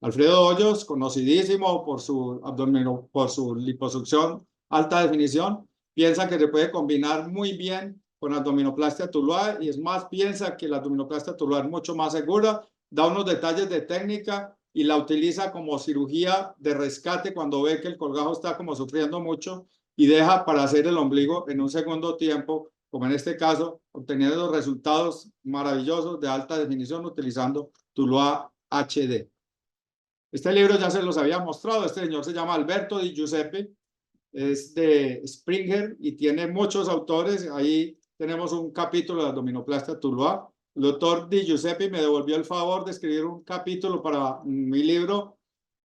Alfredo Hoyos, conocidísimo por su liposucción alta definición, piensa que se puede combinar muy bien con abdominoplastia Tuluá, y es más, piensa que la abdominoplastia Tuluá es mucho más segura, da unos detalles de técnica y la utiliza como cirugía de rescate cuando ve que el colgajo está como sufriendo mucho y deja para hacer el ombligo en un segundo tiempo, como en este caso, obteniendo resultados maravillosos de alta definición utilizando Tuluá HD. Este libro ya se los había mostrado. Este señor se llama Alberto Di Giuseppe, es de Springer y tiene muchos autores. Ahí tenemos un capítulo de abdominoplastia Tuluá. El doctor Di Giuseppe me devolvió el favor de escribir un capítulo para mi libro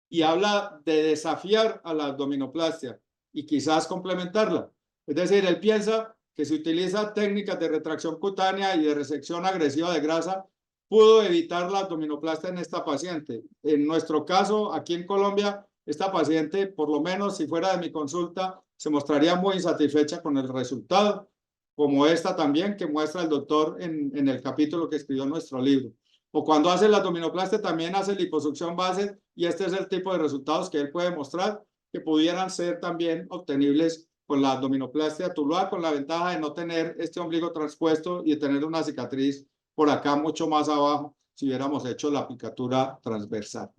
y habla de desafiar a la abdominoplastia y quizás complementarla. Es decir, él piensa que si utiliza técnicas de retracción cutánea y de resección agresiva de grasa, pudo evitar la abdominoplastia en esta paciente. En nuestro caso, aquí en Colombia, esta paciente, por lo menos si fuera de mi consulta, se mostraría muy insatisfecha con el resultado, como esta también que muestra el doctor en el capítulo que escribió en nuestro libro. O cuando hace la abdominoplastia también hace liposucción base, y este es el tipo de resultados que él puede mostrar que pudieran ser también obtenibles con la abdominoplastia Tuluá, con la ventaja de no tener este ombligo transpuesto y de tener una cicatriz por acá mucho más abajo si hubiéramos hecho la aplicatura transversal.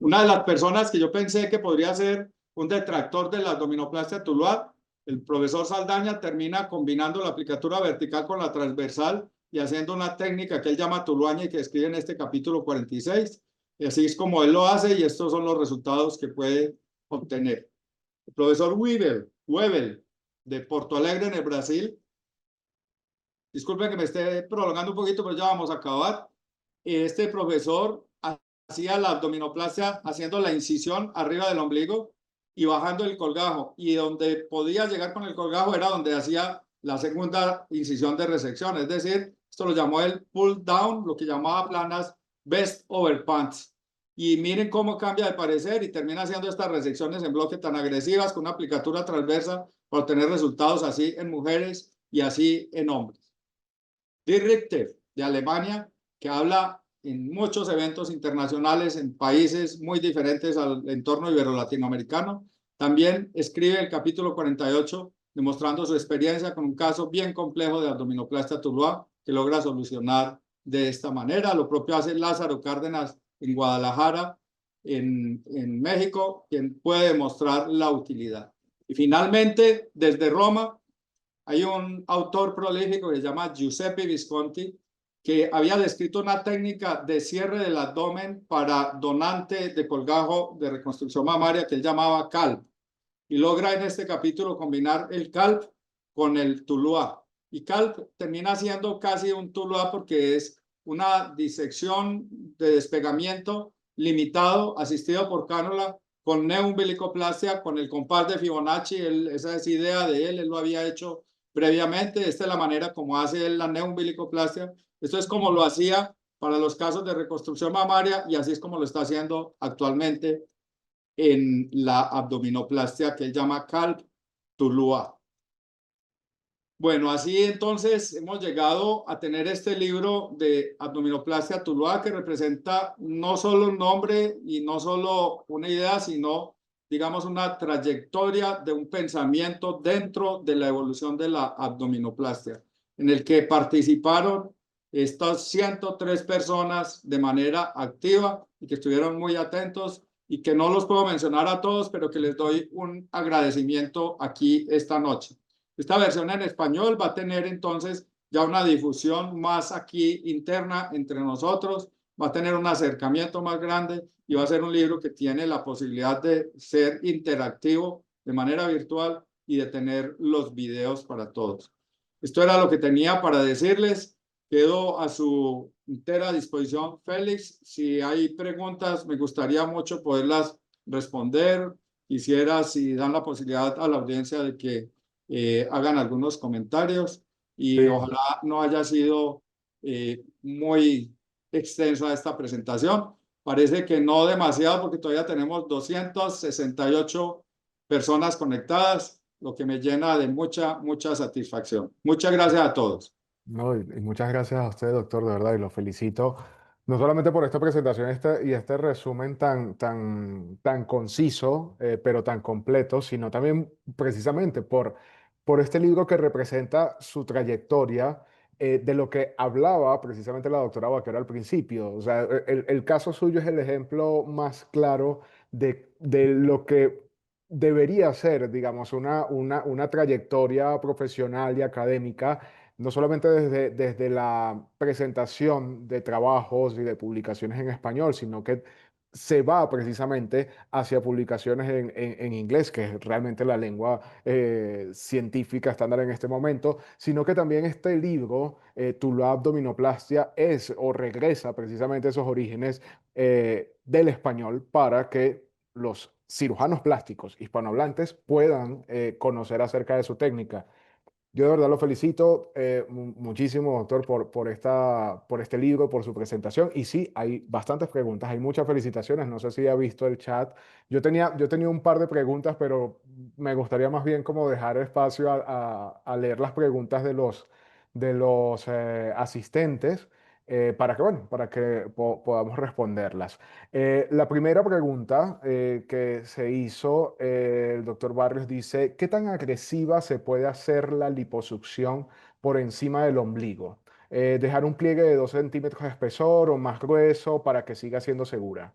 Una de las personas que yo pensé que podría ser un detractor de la abdominoplastia tulular. El profesor Saldaña termina combinando la aplicatura vertical con la transversal y haciendo una técnica que él llama tuluaña y que describe en este capítulo 46. Y así es como él lo hace y estos son los resultados que puede obtener. El profesor Webel de Porto Alegre en el Brasil. Disculpen que me esté prolongando un poquito, pero ya vamos a acabar. Este profesor hacía la abdominoplastia haciendo la incisión arriba del ombligo y bajando el colgajo. Y donde podía llegar con el colgajo era donde hacía la segunda incisión de resección. Es decir, esto lo llamó el pull down, lo que llamaba planas best over pants. Y miren cómo cambia de parecer y termina haciendo estas resecciones en bloque tan agresivas con una aplicatura transversa para obtener resultados así en mujeres y así en hombres. Die Richter de Alemania, que habla en muchos eventos internacionales en países muy diferentes al entorno ibero-latinoamericano. También escribe el capítulo 48, demostrando su experiencia con un caso bien complejo de abdominoplastia tulular que logra solucionar de esta manera. Lo propio hace Lázaro Cárdenas en Guadalajara, en México, quien puede demostrar la utilidad. Y finalmente, desde Roma, hay un autor prolífico que se llama Giuseppe Visconti, que había descrito una técnica de cierre del abdomen para donante de colgajo de reconstrucción mamaria que él llamaba CALP. Y logra en este capítulo combinar el CALP con el Tuluá. Y CALP termina siendo casi un Tuluá porque es una disección de despegamiento limitado, asistido por cánula, con neumbilicoplastia, con el compás de Fibonacci. Esa es idea de él lo había hecho previamente. Esta es la manera como hace él la neumbilicoplastia. Esto es como lo hacía para los casos de reconstrucción mamaria y así es como lo está haciendo actualmente en la abdominoplastia que él llama CALP Tuluá. Bueno, así entonces hemos llegado a tener este libro de abdominoplastia Tuluá que representa no solo un nombre y no solo una idea, sino digamos una trayectoria de un pensamiento dentro de la evolución de la abdominoplastia, en el que participaron estas 103 personas de manera activa y que estuvieron muy atentos y que no los puedo mencionar a todos, pero que les doy un agradecimiento aquí esta noche. Esta versión en español va a tener entonces ya una difusión más aquí interna entre nosotros, va a tener un acercamiento más grande y va a ser un libro que tiene la posibilidad de ser interactivo de manera virtual y de tener los videos para todos. Esto era lo que tenía para decirles. Quedo a su entera disposición, Félix. Si hay preguntas, me gustaría mucho poderlas responder. Quisiera, si dan la posibilidad a la audiencia de que hagan algunos comentarios y Sí. ojalá no haya sido muy extensa esta presentación. Parece que no demasiado porque todavía tenemos 268 personas conectadas, lo que me llena de mucha satisfacción. Muchas gracias a todos. No, y muchas gracias a usted, doctor, de verdad, y lo felicito, no solamente por esta presentación y este resumen tan conciso, pero tan completo, sino también precisamente por este libro que representa su trayectoria, de lo que hablaba precisamente la doctora Vaquero al principio. O sea, el caso suyo es el ejemplo más claro de lo que debería ser, digamos, una trayectoria profesional y académica no solamente desde la presentación de trabajos y de publicaciones en español, sino que se va precisamente hacia publicaciones en inglés, que es realmente la lengua científica estándar en este momento, sino que también este libro, Tuluá Abdominoplastia, es o regresa precisamente a esos orígenes del español para que los cirujanos plásticos hispanohablantes puedan conocer acerca de su técnica. Yo de verdad lo felicito muchísimo, doctor, por este libro, por su presentación. Y sí, hay bastantes preguntas, hay muchas felicitaciones. No sé si ha visto el chat. Yo tenía un par de preguntas, pero me gustaría más bien como dejar espacio a leer las preguntas de los asistentes para que, bueno, para que podamos responderlas. La primera pregunta que se hizo, el doctor Barrios dice, ¿qué tan agresiva se puede hacer la liposucción por encima del ombligo? ¿Dejar un pliegue de 2 centímetros de espesor o más grueso para que siga siendo segura?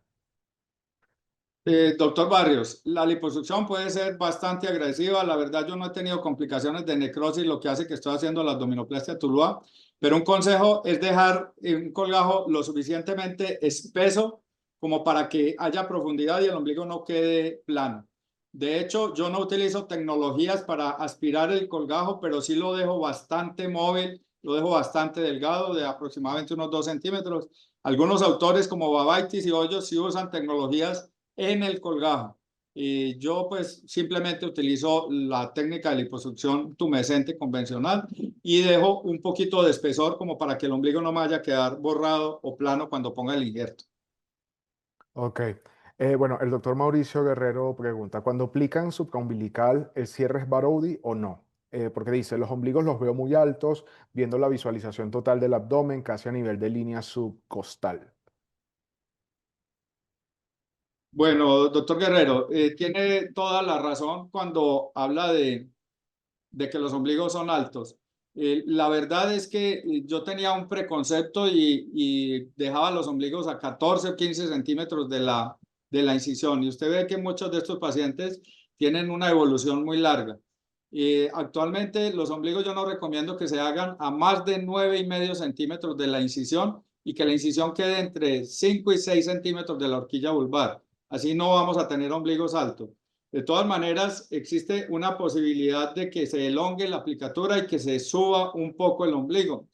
Doctor Barrios, la liposucción puede ser bastante agresiva. La verdad, yo no he tenido complicaciones de necrosis, lo que hace que estoy haciendo la abdominoplastia Tuluá. Pero un consejo es dejar un colgajo lo suficientemente espeso como para que haya profundidad y el ombligo no quede plano. De hecho, yo no utilizo tecnologías para aspirar el colgajo, pero sí lo dejo bastante móvil, lo dejo bastante delgado, de aproximadamente unos 2 centímetros. Algunos autores como Babaitis y Hoyos sí usan tecnologías en el colgajo. Y yo pues simplemente utilizo la técnica de liposucción tumescente convencional y dejo un poquito de espesor como para que el ombligo no me vaya a quedar borrado o plano cuando ponga el injerto. Ok. Bueno, el doctor Mauricio Guerrero pregunta, ¿cuando aplican supraumbilical, el cierre es Barodi o no? Porque dice, los ombligos los veo muy altos, viendo la visualización total del abdomen casi a nivel de línea subcostal. Bueno, doctor Guerrero, tiene toda la razón cuando habla de que los ombligos son altos. La verdad es que yo tenía un preconcepto y dejaba los ombligos a 14 o 15 centímetros de la incisión. Y usted ve que muchos de estos pacientes tienen una evolución muy larga. Actualmente los ombligos yo no recomiendo que se hagan a más de 9,5 centímetros de la incisión y que la incisión quede entre 5 y 6 centímetros de la horquilla vulvar. Así no vamos a tener ombligos altos. De todas maneras, existe una posibilidad de que se elongue la aplicatura y que se suba un poco el ombligo.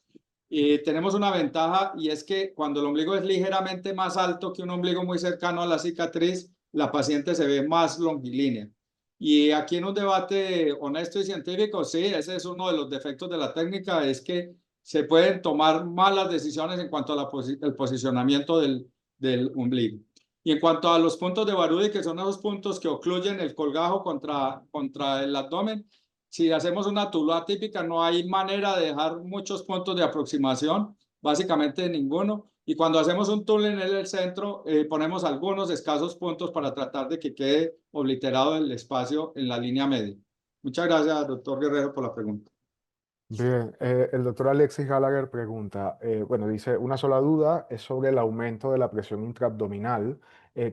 Y tenemos una ventaja y es que cuando el ombligo es ligeramente más alto que un ombligo muy cercano a la cicatriz, la paciente se ve más longilínea. Y aquí en un debate honesto y científico, sí, ese es uno de los defectos de la técnica, es que se pueden tomar malas decisiones en cuanto al posicionamiento del ombligo. Y en cuanto a los puntos de Barudi, que son esos puntos que ocluyen el colgajo contra el abdomen, si hacemos una tuluá típica, no hay manera de dejar muchos puntos de aproximación, básicamente ninguno. Y cuando hacemos un túnel en el centro, ponemos algunos escasos puntos para tratar de que quede obliterado el espacio en la línea media. Muchas gracias, doctor Guerrero, por la pregunta. Bien, el doctor Alexis Gallagher pregunta, bueno, dice, una sola duda es sobre el aumento de la presión intraabdominal.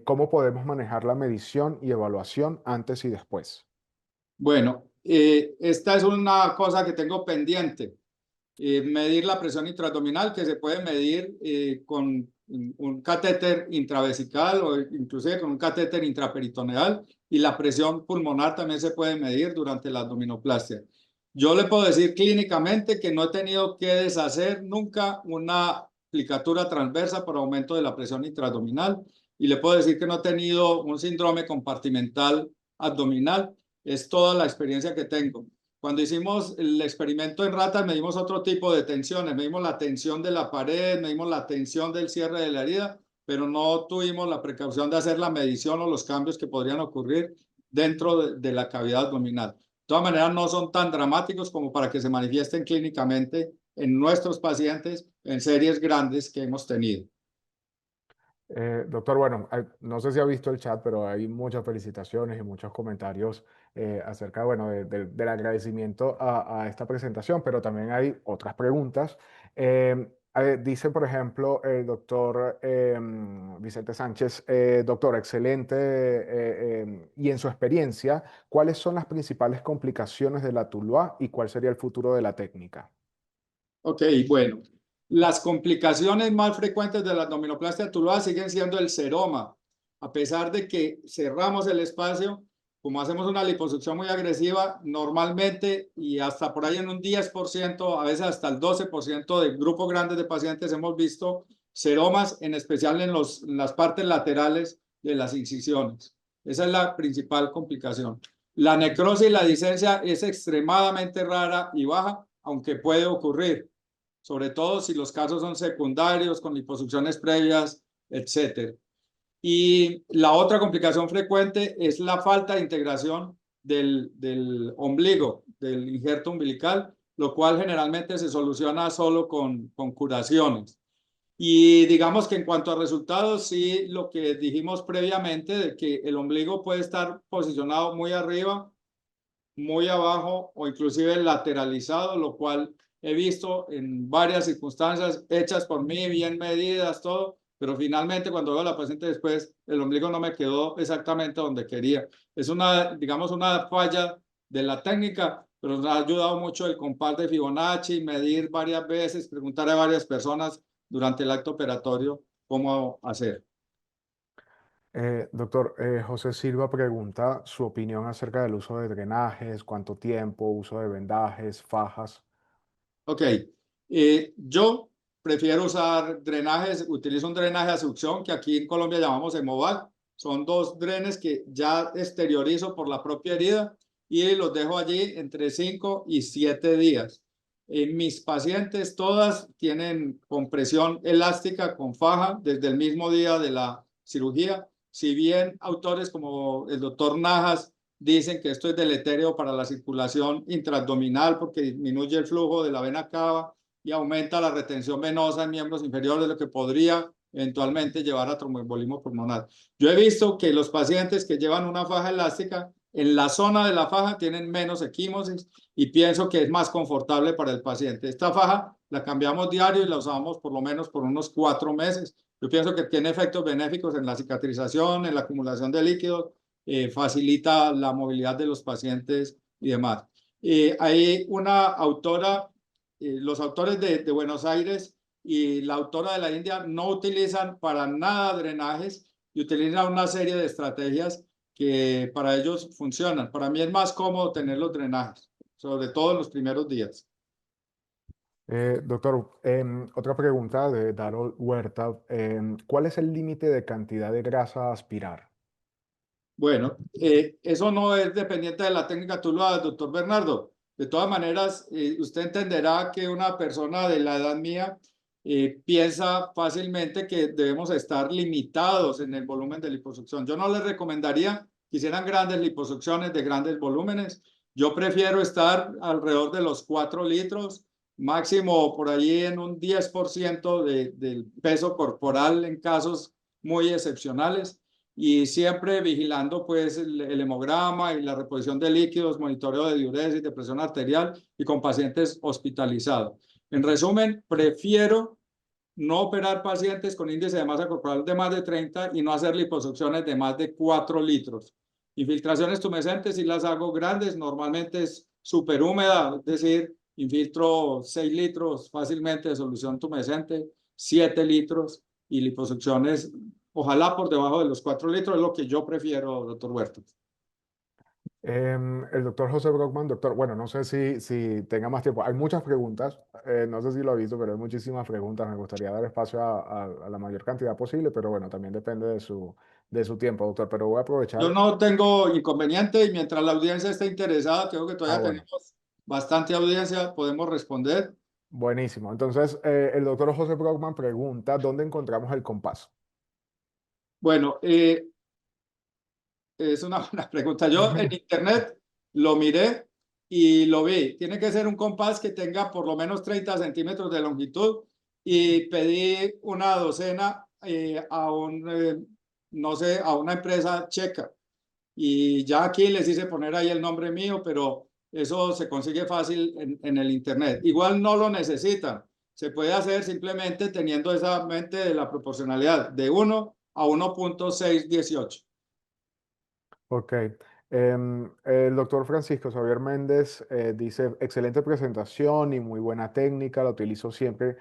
¿Cómo podemos manejar la medición y evaluación antes y después? Bueno, esta es una cosa que tengo pendiente. Medir la presión intraabdominal, que se puede medir con un catéter intravesical o inclusive con un catéter intraperitoneal, y la presión pulmonar también se puede medir durante la abdominoplastia. Yo le puedo decir clínicamente que no he tenido que deshacer nunca una aplicatura transversa por aumento de la presión intraabdominal, y le puedo decir que no he tenido un síndrome compartimental abdominal. Es toda la experiencia que tengo. Cuando hicimos el experimento en ratas, medimos otro tipo de tensiones. Medimos la tensión de la pared, medimos la tensión del cierre de la herida, pero no tuvimos la precaución de hacer la medición o los cambios que podrían ocurrir dentro de la cavidad abdominal. De todas maneras, no son tan dramáticos como para que se manifiesten clínicamente en nuestros pacientes en series grandes que hemos tenido. Doctor, bueno, no sé si ha visto el chat, pero hay muchas felicitaciones y muchos comentarios acerca, bueno, del agradecimiento a esta presentación, pero también hay otras preguntas. Dice, por ejemplo, el doctor Vicente Sánchez, doctor, excelente, y en su experiencia, ¿cuáles son las principales complicaciones de la Tuluá y cuál sería el futuro de la técnica? Ok, bueno. Las complicaciones más frecuentes de la abdominoplastia tuluá siguen siendo el seroma. A pesar de que cerramos el espacio, como hacemos una liposucción muy agresiva, normalmente y hasta por ahí en un 10%, a veces hasta el 12% de grupos grandes de pacientes hemos visto seromas, en especial en las partes laterales de las incisiones. Esa es la principal complicación. La necrosis y la disencia es extremadamente rara y baja, aunque puede ocurrir, sobre todo si los casos son secundarios, con liposucciones previas, etc. Y la otra complicación frecuente es la falta de integración del ombligo, del injerto umbilical, lo cual generalmente se soluciona solo con curaciones. Y digamos que en cuanto a resultados, sí, lo que dijimos previamente, de que el ombligo puede estar posicionado muy arriba, muy abajo o inclusive lateralizado, lo cual he visto en varias circunstancias hechas por mí, bien medidas, todo, pero finalmente cuando veo a la paciente después, el ombligo no me quedó exactamente donde quería. Es una, digamos, una falla de la técnica, pero nos ha ayudado mucho el compás de Fibonacci, medir varias veces, preguntar a varias personas durante el acto operatorio cómo hacer. Doctor, José Silva pregunta su opinión acerca del uso de drenajes, cuánto tiempo, uso de vendajes, fajas. Ok, yo prefiero usar drenajes, utilizo un drenaje a succión que aquí en Colombia llamamos Hemovac. Son dos drenes que ya exteriorizo por la propia herida y los dejo allí entre 5 y 7 días. Mis pacientes todas tienen compresión elástica con faja desde el mismo día de la cirugía. Si bien autores como el doctor Najas dicen que esto es deletérea para la circulación intraabdominal porque disminuye el flujo de la vena cava y aumenta la retención venosa en miembros inferiores, lo que podría eventualmente llevar a tromboembolismo pulmonar. Yo he visto que los pacientes que llevan una faja elástica en la zona de la faja tienen menos equimosis y pienso que es más confortable para el paciente. Esta faja la cambiamos diario y la usamos por lo menos por unos 4 meses. Yo pienso que tiene efectos benéficos en la cicatrización, en la acumulación de líquidos, facilita la movilidad de los pacientes y demás. Hay una autora, los autores de Buenos Aires y la autora de la India no utilizan para nada drenajes y utilizan una serie de estrategias que para ellos funcionan. Para mí es más cómodo tener los drenajes, sobre todo en los primeros días. Doctor, otra pregunta de Darol Huerta. ¿Cuál es el límite de cantidad de grasa a aspirar? Bueno, eso no es dependiente de la técnica, tú lo haces, doctor Bernardo. De todas maneras, usted entenderá que una persona de la edad mía piensa fácilmente que debemos estar limitados en el volumen de liposucción. Yo no les recomendaría que hicieran grandes liposucciones de grandes volúmenes. Yo prefiero estar alrededor de los 4 litros, máximo por allí en un 10% del peso corporal en casos muy excepcionales y siempre vigilando pues el hemograma y la reposición de líquidos, monitoreo de diuresis, de presión arterial y con pacientes hospitalizados. En resumen, prefiero no operar pacientes con índice de masa corporal de más de 30 y no hacer liposucciones de más de 4 litros. Infiltraciones tumescentes si las hago grandes, normalmente es súper húmeda, es decir, infiltro 6 litros fácilmente de solución tumescente, 7 litros y liposucciones ojalá por debajo de los 4 litros, es lo que yo prefiero, doctor Huertas. El doctor José Brockman, doctor, bueno, no sé si tenga más tiempo. Hay muchas preguntas, no sé si lo ha visto, pero hay muchísimas preguntas. Me gustaría dar espacio a la mayor cantidad posible, pero bueno, también depende de su tiempo, doctor. Pero voy a Yo aprovechar. no tengo inconveniente y mientras la audiencia esté interesada, creo que Ah, todavía bueno, tenemos bastante audiencia, podemos responder. buenísimo. Entonces, el doctor José Brockman pregunta, ¿dónde encontramos el compás? Bueno, es una buena pregunta. Yo en internet lo miré y lo vi. Tiene que ser un compás que tenga por lo menos 30 centímetros de longitud y pedí una docena no sé, a una empresa checa. Y ya aquí les hice poner ahí el nombre mío, pero eso se consigue fácil en el internet. Igual no lo necesitan. Se puede hacer simplemente teniendo esa mente de la proporcionalidad de 1 a 1.618. Ok. El doctor Francisco Xavier Méndez dice, excelente presentación y muy buena técnica, la utilizo siempre.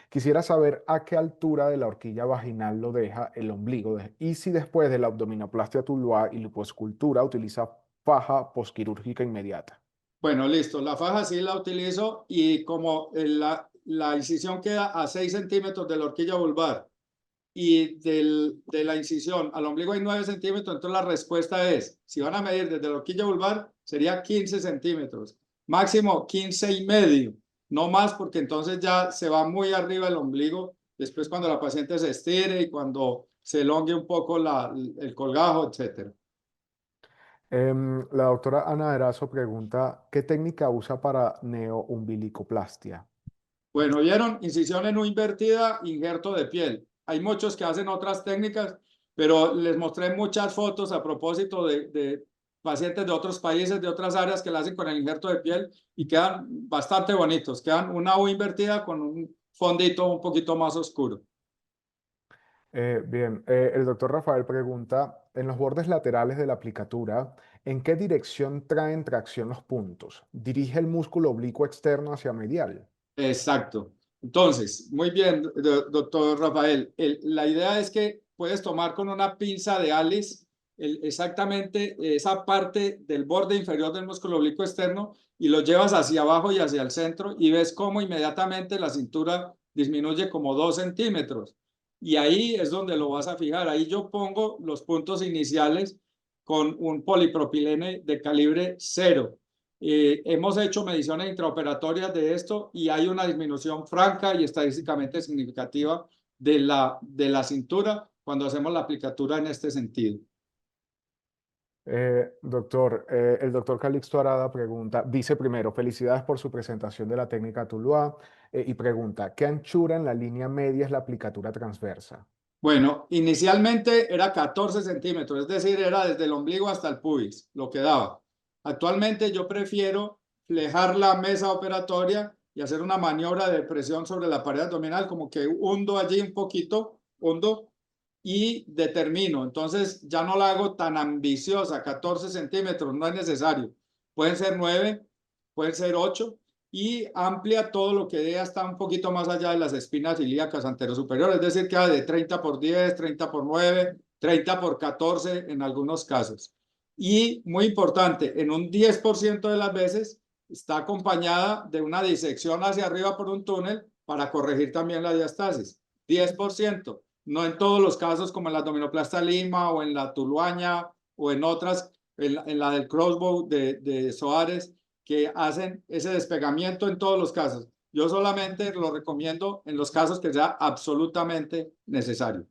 Quisiera saber a qué altura de la horquilla vaginal lo deja el ombligo y si después de la abdominoplastia tuluar y lipoescultura utiliza faja posquirúrgica inmediata. Bueno, listo. La faja sí la utilizo y como la incisión queda a 6 centímetros de la horquilla vulvar y de la incisión al ombligo hay 9 centímetros, entonces la respuesta es, si van a medir desde la horquilla vulvar, sería 15 centímetros, máximo 15 y medio, no más porque entonces ya se va muy arriba el ombligo, después cuando la paciente se estire y cuando se elongue un poco el colgajo, etcétera. La doctora Ana Erazo pregunta, ¿qué técnica usa para neoumbilicoplastia? Bueno, ¿vieron? Incisión en U invertida, injerto de piel. Hay muchos que hacen otras técnicas, pero les mostré muchas fotos a propósito de pacientes de otros países, de otras áreas que la hacen con el injerto de piel y quedan bastante bonitos. Quedan una U invertida con un fondito un poquito más oscuro. Bien, el doctor Rafael pregunta, en los bordes laterales de la aplicatura, ¿en qué dirección traen tracción los puntos? ¿Dirige el músculo oblicuo externo hacia medial? Exacto. Entonces, muy bien, doctor Rafael. La idea es que puedes tomar con una pinza de Alice exactamente esa parte del borde inferior del músculo oblicuo externo y lo llevas hacia abajo y hacia el centro y ves cómo inmediatamente la cintura disminuye como 2 centímetros. Y ahí es donde lo vas a fijar. Ahí yo pongo los puntos iniciales con un polipropilene de calibre 0. Hemos hecho mediciones intraoperatorias de esto y hay una disminución franca y estadísticamente significativa de la cintura cuando hacemos la aplicatura en este sentido. Doctor, el doctor Calixto Arada pregunta, dice primero, felicidades por su presentación de la técnica Tuluá, y pregunta, ¿qué anchura en la línea media es la aplicatura transversa? Bueno, inicialmente era 14 centímetros, es decir, era desde el ombligo hasta el pubis, lo que daba. Actualmente yo prefiero flejar la mesa operatoria y hacer una maniobra de presión sobre la pared abdominal, como que hundo allí un poquito, hundo y determino. Entonces ya no la hago tan ambiciosa, 14 centímetros, no es necesario. Pueden ser 9, pueden ser 8 y amplia todo lo que dé hasta un poquito más allá de las espinas ilíacas anterosuperiores, es decir, queda de 30 por 10, 30 por 9, 30 por 14 en algunos casos. Y muy importante, en un 10% de las veces está acompañada de una disección hacia arriba por un túnel para corregir también la diastasis. 10%, no en todos los casos como en la abdominoplasta Lima o en la tuluaña o en otras, en la del crossbow de Soares, que hacen ese despegamiento en todos los casos. Yo solamente lo recomiendo en los casos que sea absolutamente necesario.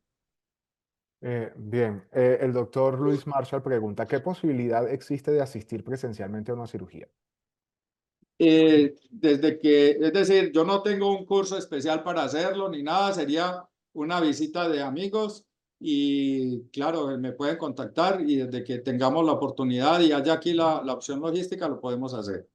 Bien, el doctor Luis Marshall pregunta, ¿qué posibilidad existe de asistir presencialmente a una cirugía? Desde que, es decir, yo no tengo un curso especial para hacerlo ni nada, sería una visita de amigos y claro, me pueden contactar y desde que tengamos la oportunidad y haya aquí la opción logística, lo podemos hacer.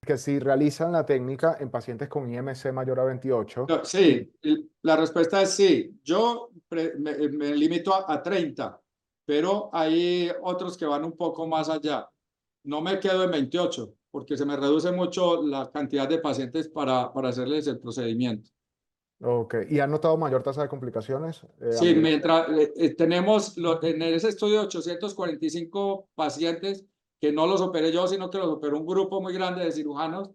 Que si realizan la técnica en pacientes con IMC mayor a 28, y Sí, la respuesta es sí. Yo me limito a 30, pero hay otros que van un poco más allá. No me quedo en 28 porque se me reduce mucho la cantidad de pacientes para hacerles el procedimiento. ok, ¿y han notado mayor tasa de complicaciones a Sí, medida? mientras tenemos en ese estudio 845 pacientes que no los operé yo, sino que los operó un grupo muy grande de cirujanos.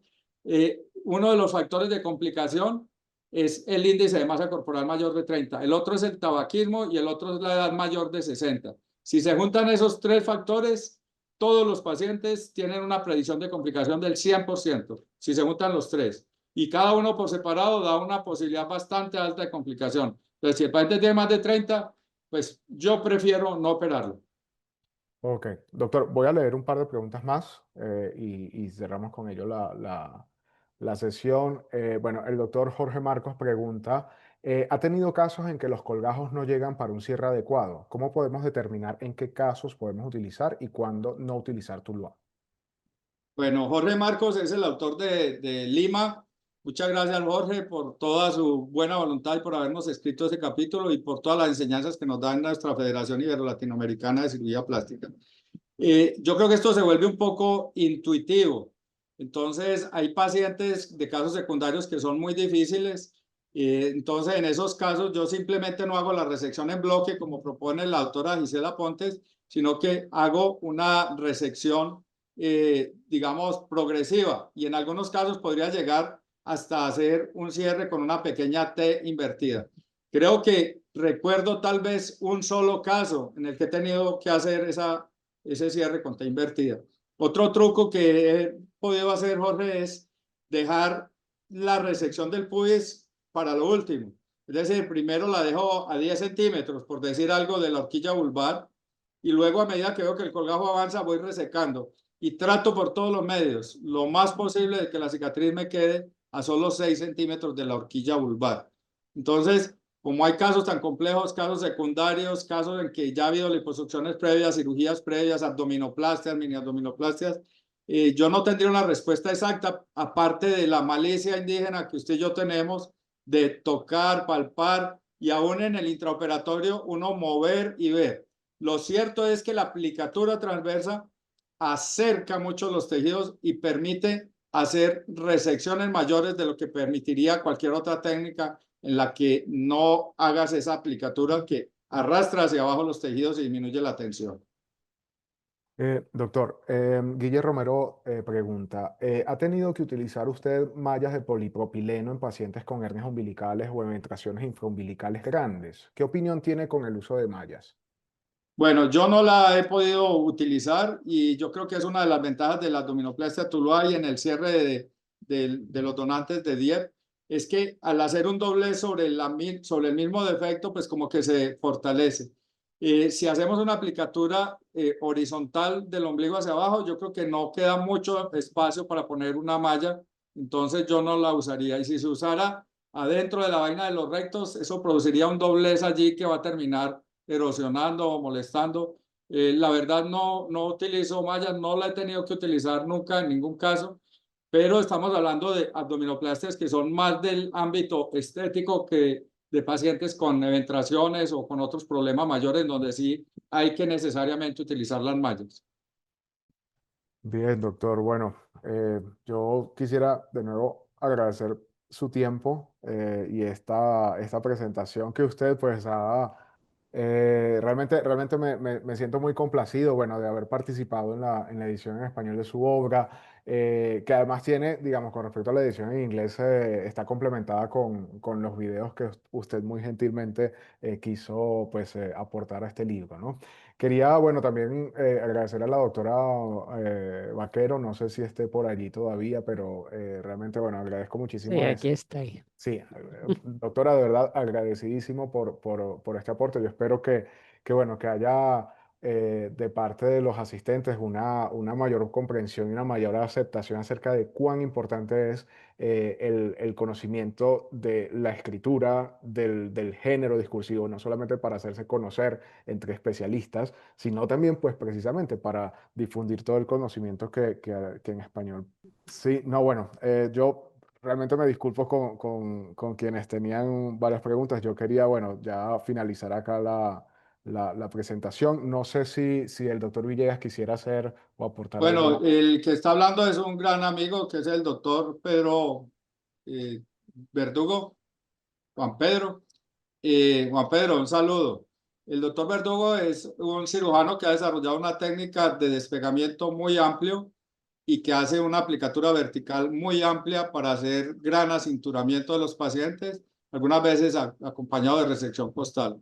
Uno de los factores de complicación es el índice de masa corporal mayor de 30. El otro es el tabaquismo y el otro es la edad mayor de 60. Si se juntan esos tres factores, todos los pacientes tienen una predicción de complicación del 100%, si se juntan los tres. Y cada uno por separado da una posibilidad bastante alta de complicación. Entonces, si el paciente tiene más de 30, pues yo prefiero no operarlo. Ok, doctor, voy a leer un par de preguntas más, y cerramos con ello la sesión. Bueno, el doctor Jorge Marcos pregunta, ¿ha tenido casos en que los colgajos no llegan para un cierre adecuado? ¿Cómo podemos determinar en qué casos podemos utilizar y cuándo no utilizar Tuluá? Bueno, Jorge Marcos es el autor de Lima. Muchas gracias, Jorge, por toda su buena voluntad y por habernos escrito ese capítulo y por todas las enseñanzas que nos da en nuestra Federación Ibero-Latinoamericana de Cirugía Plástica. Yo creo que esto se vuelve un poco intuitivo. Entonces, hay pacientes de casos secundarios que son muy difíciles. Entonces, en esos casos, yo simplemente no hago la resección en bloque como propone la doctora Gisela Pontes, sino que hago una resección, digamos, progresiva. Y en algunos casos podría llegar hasta hacer un cierre con una pequeña T invertida. Creo que recuerdo tal vez un solo caso en el que he tenido que hacer ese cierre con T invertida. Otro truco que he podido hacer, Jorge, es dejar la resección del pubis para lo último. Es decir, primero la dejo a 10 centímetros, por decir algo, de la horquilla vulvar, y luego a medida que veo que el colgajo avanza, voy resecando. Y trato por todos los medios, lo más posible, de que la cicatriz me quede a solo 6 centímetros de la horquilla vulvar. Entonces, como hay casos tan complejos, casos secundarios, casos en que ya ha habido liposucciones previas, cirugías previas, abdominoplastias, mini abdominoplastias, yo no tendría una respuesta exacta, aparte de la malicia indígena que usted y yo tenemos de tocar, palpar y aún en el intraoperatorio uno mover y ver. Lo cierto es que la aplicatura transversa acerca mucho los tejidos y permite hacer resecciones mayores de lo que permitiría cualquier otra técnica en la que no hagas esa aplicatura que arrastra hacia abajo los tejidos y disminuye la tensión. Doctor, Guille Romero pregunta, ¿ha tenido que utilizar usted mallas de polipropileno en pacientes con hernias umbilicales o eventraciones infraumbilicales grandes? ¿Qué opinión tiene con el uso de mallas? Bueno, yo no la he podido utilizar y yo creo que es una de las ventajas de la abdominoplastia tuluá y en el cierre de los donantes de DIEP, es que al hacer un doblez sobre el mismo defecto, pues como que se fortalece. Si hacemos una aplicatura horizontal del ombligo hacia abajo, yo creo que no queda mucho espacio para poner una malla, entonces yo no la usaría. Y si se usara adentro de la vaina de los rectos, eso produciría un doblez allí que va a terminar erosionando o molestando. La verdad no utilizo mallas, no la he tenido que utilizar nunca en ningún caso, pero estamos hablando de abdominoplastias que son más del ámbito estético que de pacientes con eventraciones o con otros problemas mayores donde sí hay que necesariamente utilizar las mallas. Bien, doctor. Bueno, yo quisiera de nuevo agradecer su tiempo y esta presentación que usted pues ha... realmente me siento muy complacido, bueno, de haber participado en la edición en español de su obra, que además tiene, digamos, con respecto a la edición en inglés, está complementada con los videos que usted muy gentilmente quiso pues aportar a este libro, ¿no? Quería, bueno, también agradecer a la doctora Vaquero, no sé si esté por allí todavía, pero realmente, bueno, agradezco Sí, muchísimo aquí estoy. sí, doctora, de verdad, agradecidísimo por este aporte. Yo espero bueno, que haya de parte de los asistentes una mayor comprensión y una mayor aceptación acerca de cuán importante es el conocimiento de la escritura, del género discursivo, no solamente para hacerse conocer entre especialistas, sino también, pues, precisamente para difundir todo el conocimiento que en español. Sí, no, bueno, yo realmente me disculpo con quienes tenían varias preguntas. Yo quería, bueno, ya finalizar acá la presentación. No sé si el doctor Villegas quisiera hacer o aportar alguna. Bueno, el que está hablando es un gran amigo que es el doctor Pedro eh, Verdugo, Juan Pedro. Juan Pedro, un saludo. El doctor Verdugo es un cirujano que ha desarrollado una técnica de despegamiento muy amplio y que hace una aplicatura vertical muy amplia para hacer gran acinturamiento de los pacientes, algunas veces acompañado de resección costal.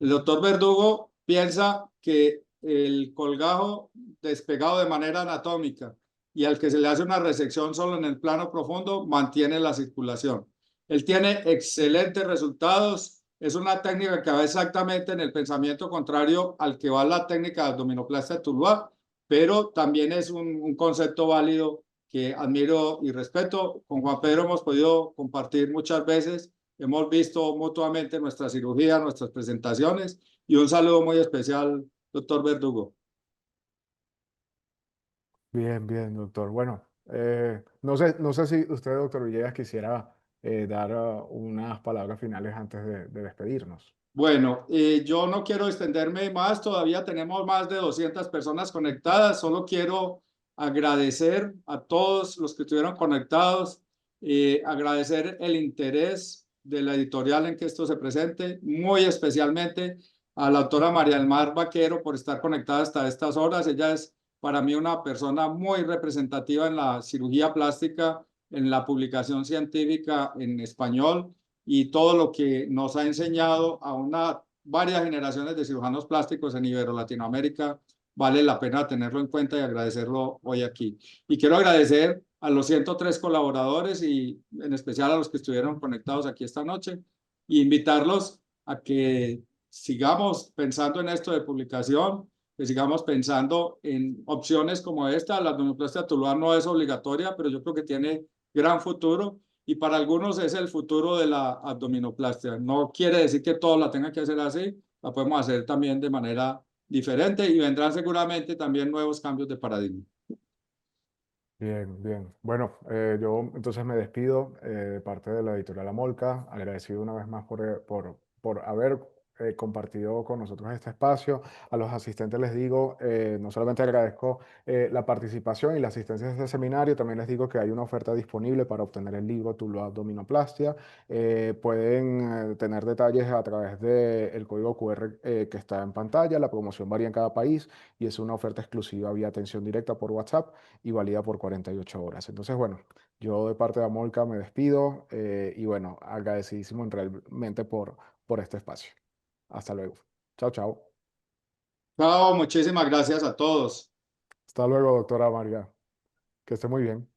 El doctor Verdugo piensa que el colgajo despegado de manera anatómica y al que se le hace una resección solo en el plano profundo mantiene la circulación. Él tiene excelentes resultados. Es una técnica que va exactamente en el pensamiento contrario al que va la técnica de abdominoplastia tuluá, pero también es un concepto válido que admiro y respeto. Con Juan Pedro hemos podido compartir muchas veces, hemos visto mutuamente nuestra cirugía, nuestras presentaciones y un saludo muy especial, doctor Verdugo. Bien, bien, doctor. Bueno, no sé si usted, doctor Villegas, quisiera dar unas palabras finales antes de despedirnos. Bueno, yo no quiero extenderme más, todavía tenemos más de 200 personas conectadas, solo quiero agradecer a todos los que estuvieron conectados, agradecer el interés de la editorial en que esto se presente, muy especialmente a la autora María del Mar Vaquero por estar conectada hasta estas horas. Ella es para mí una persona muy representativa en la cirugía plástica, en la publicación científica en español y todo lo que nos ha enseñado a varias generaciones de cirujanos plásticos en Ibero-Latinoamérica. Vale la pena tenerlo en cuenta y agradecerlo hoy aquí. Y quiero agradecer a los 103 colaboradores y en especial a los que estuvieron conectados aquí esta noche e invitarlos a que sigamos pensando en esto de publicación, que sigamos pensando en opciones como esta. La abdominoplastia tuluar no es obligatoria, pero yo creo que tiene gran futuro y para algunos es el futuro de la abdominoplastia. No quiere decir que todos la tengan que hacer así, la podemos hacer también de manera diferente y vendrán seguramente también nuevos cambios de paradigma. Bien, bien. Bueno, yo entonces me despido de parte de la editorial Amolca, agradecido una vez más por haber compartido con nosotros este espacio. A los asistentes les digo, no solamente agradezco la participación y la asistencia a este seminario, también les digo que hay una oferta disponible para obtener el libro Tulo Abdominoplastia. Pueden tener detalles a través del código QR que está en pantalla. La promoción varía en cada país y es una oferta exclusiva vía atención directa por WhatsApp y válida por 48 horas. Entonces, bueno, yo de parte de Amolca me despido y bueno, agradecidísimo realmente por este espacio. Hasta luego. Chao, chao. Chao, muchísimas gracias a todos. Hasta luego, doctora María. Que esté muy bien.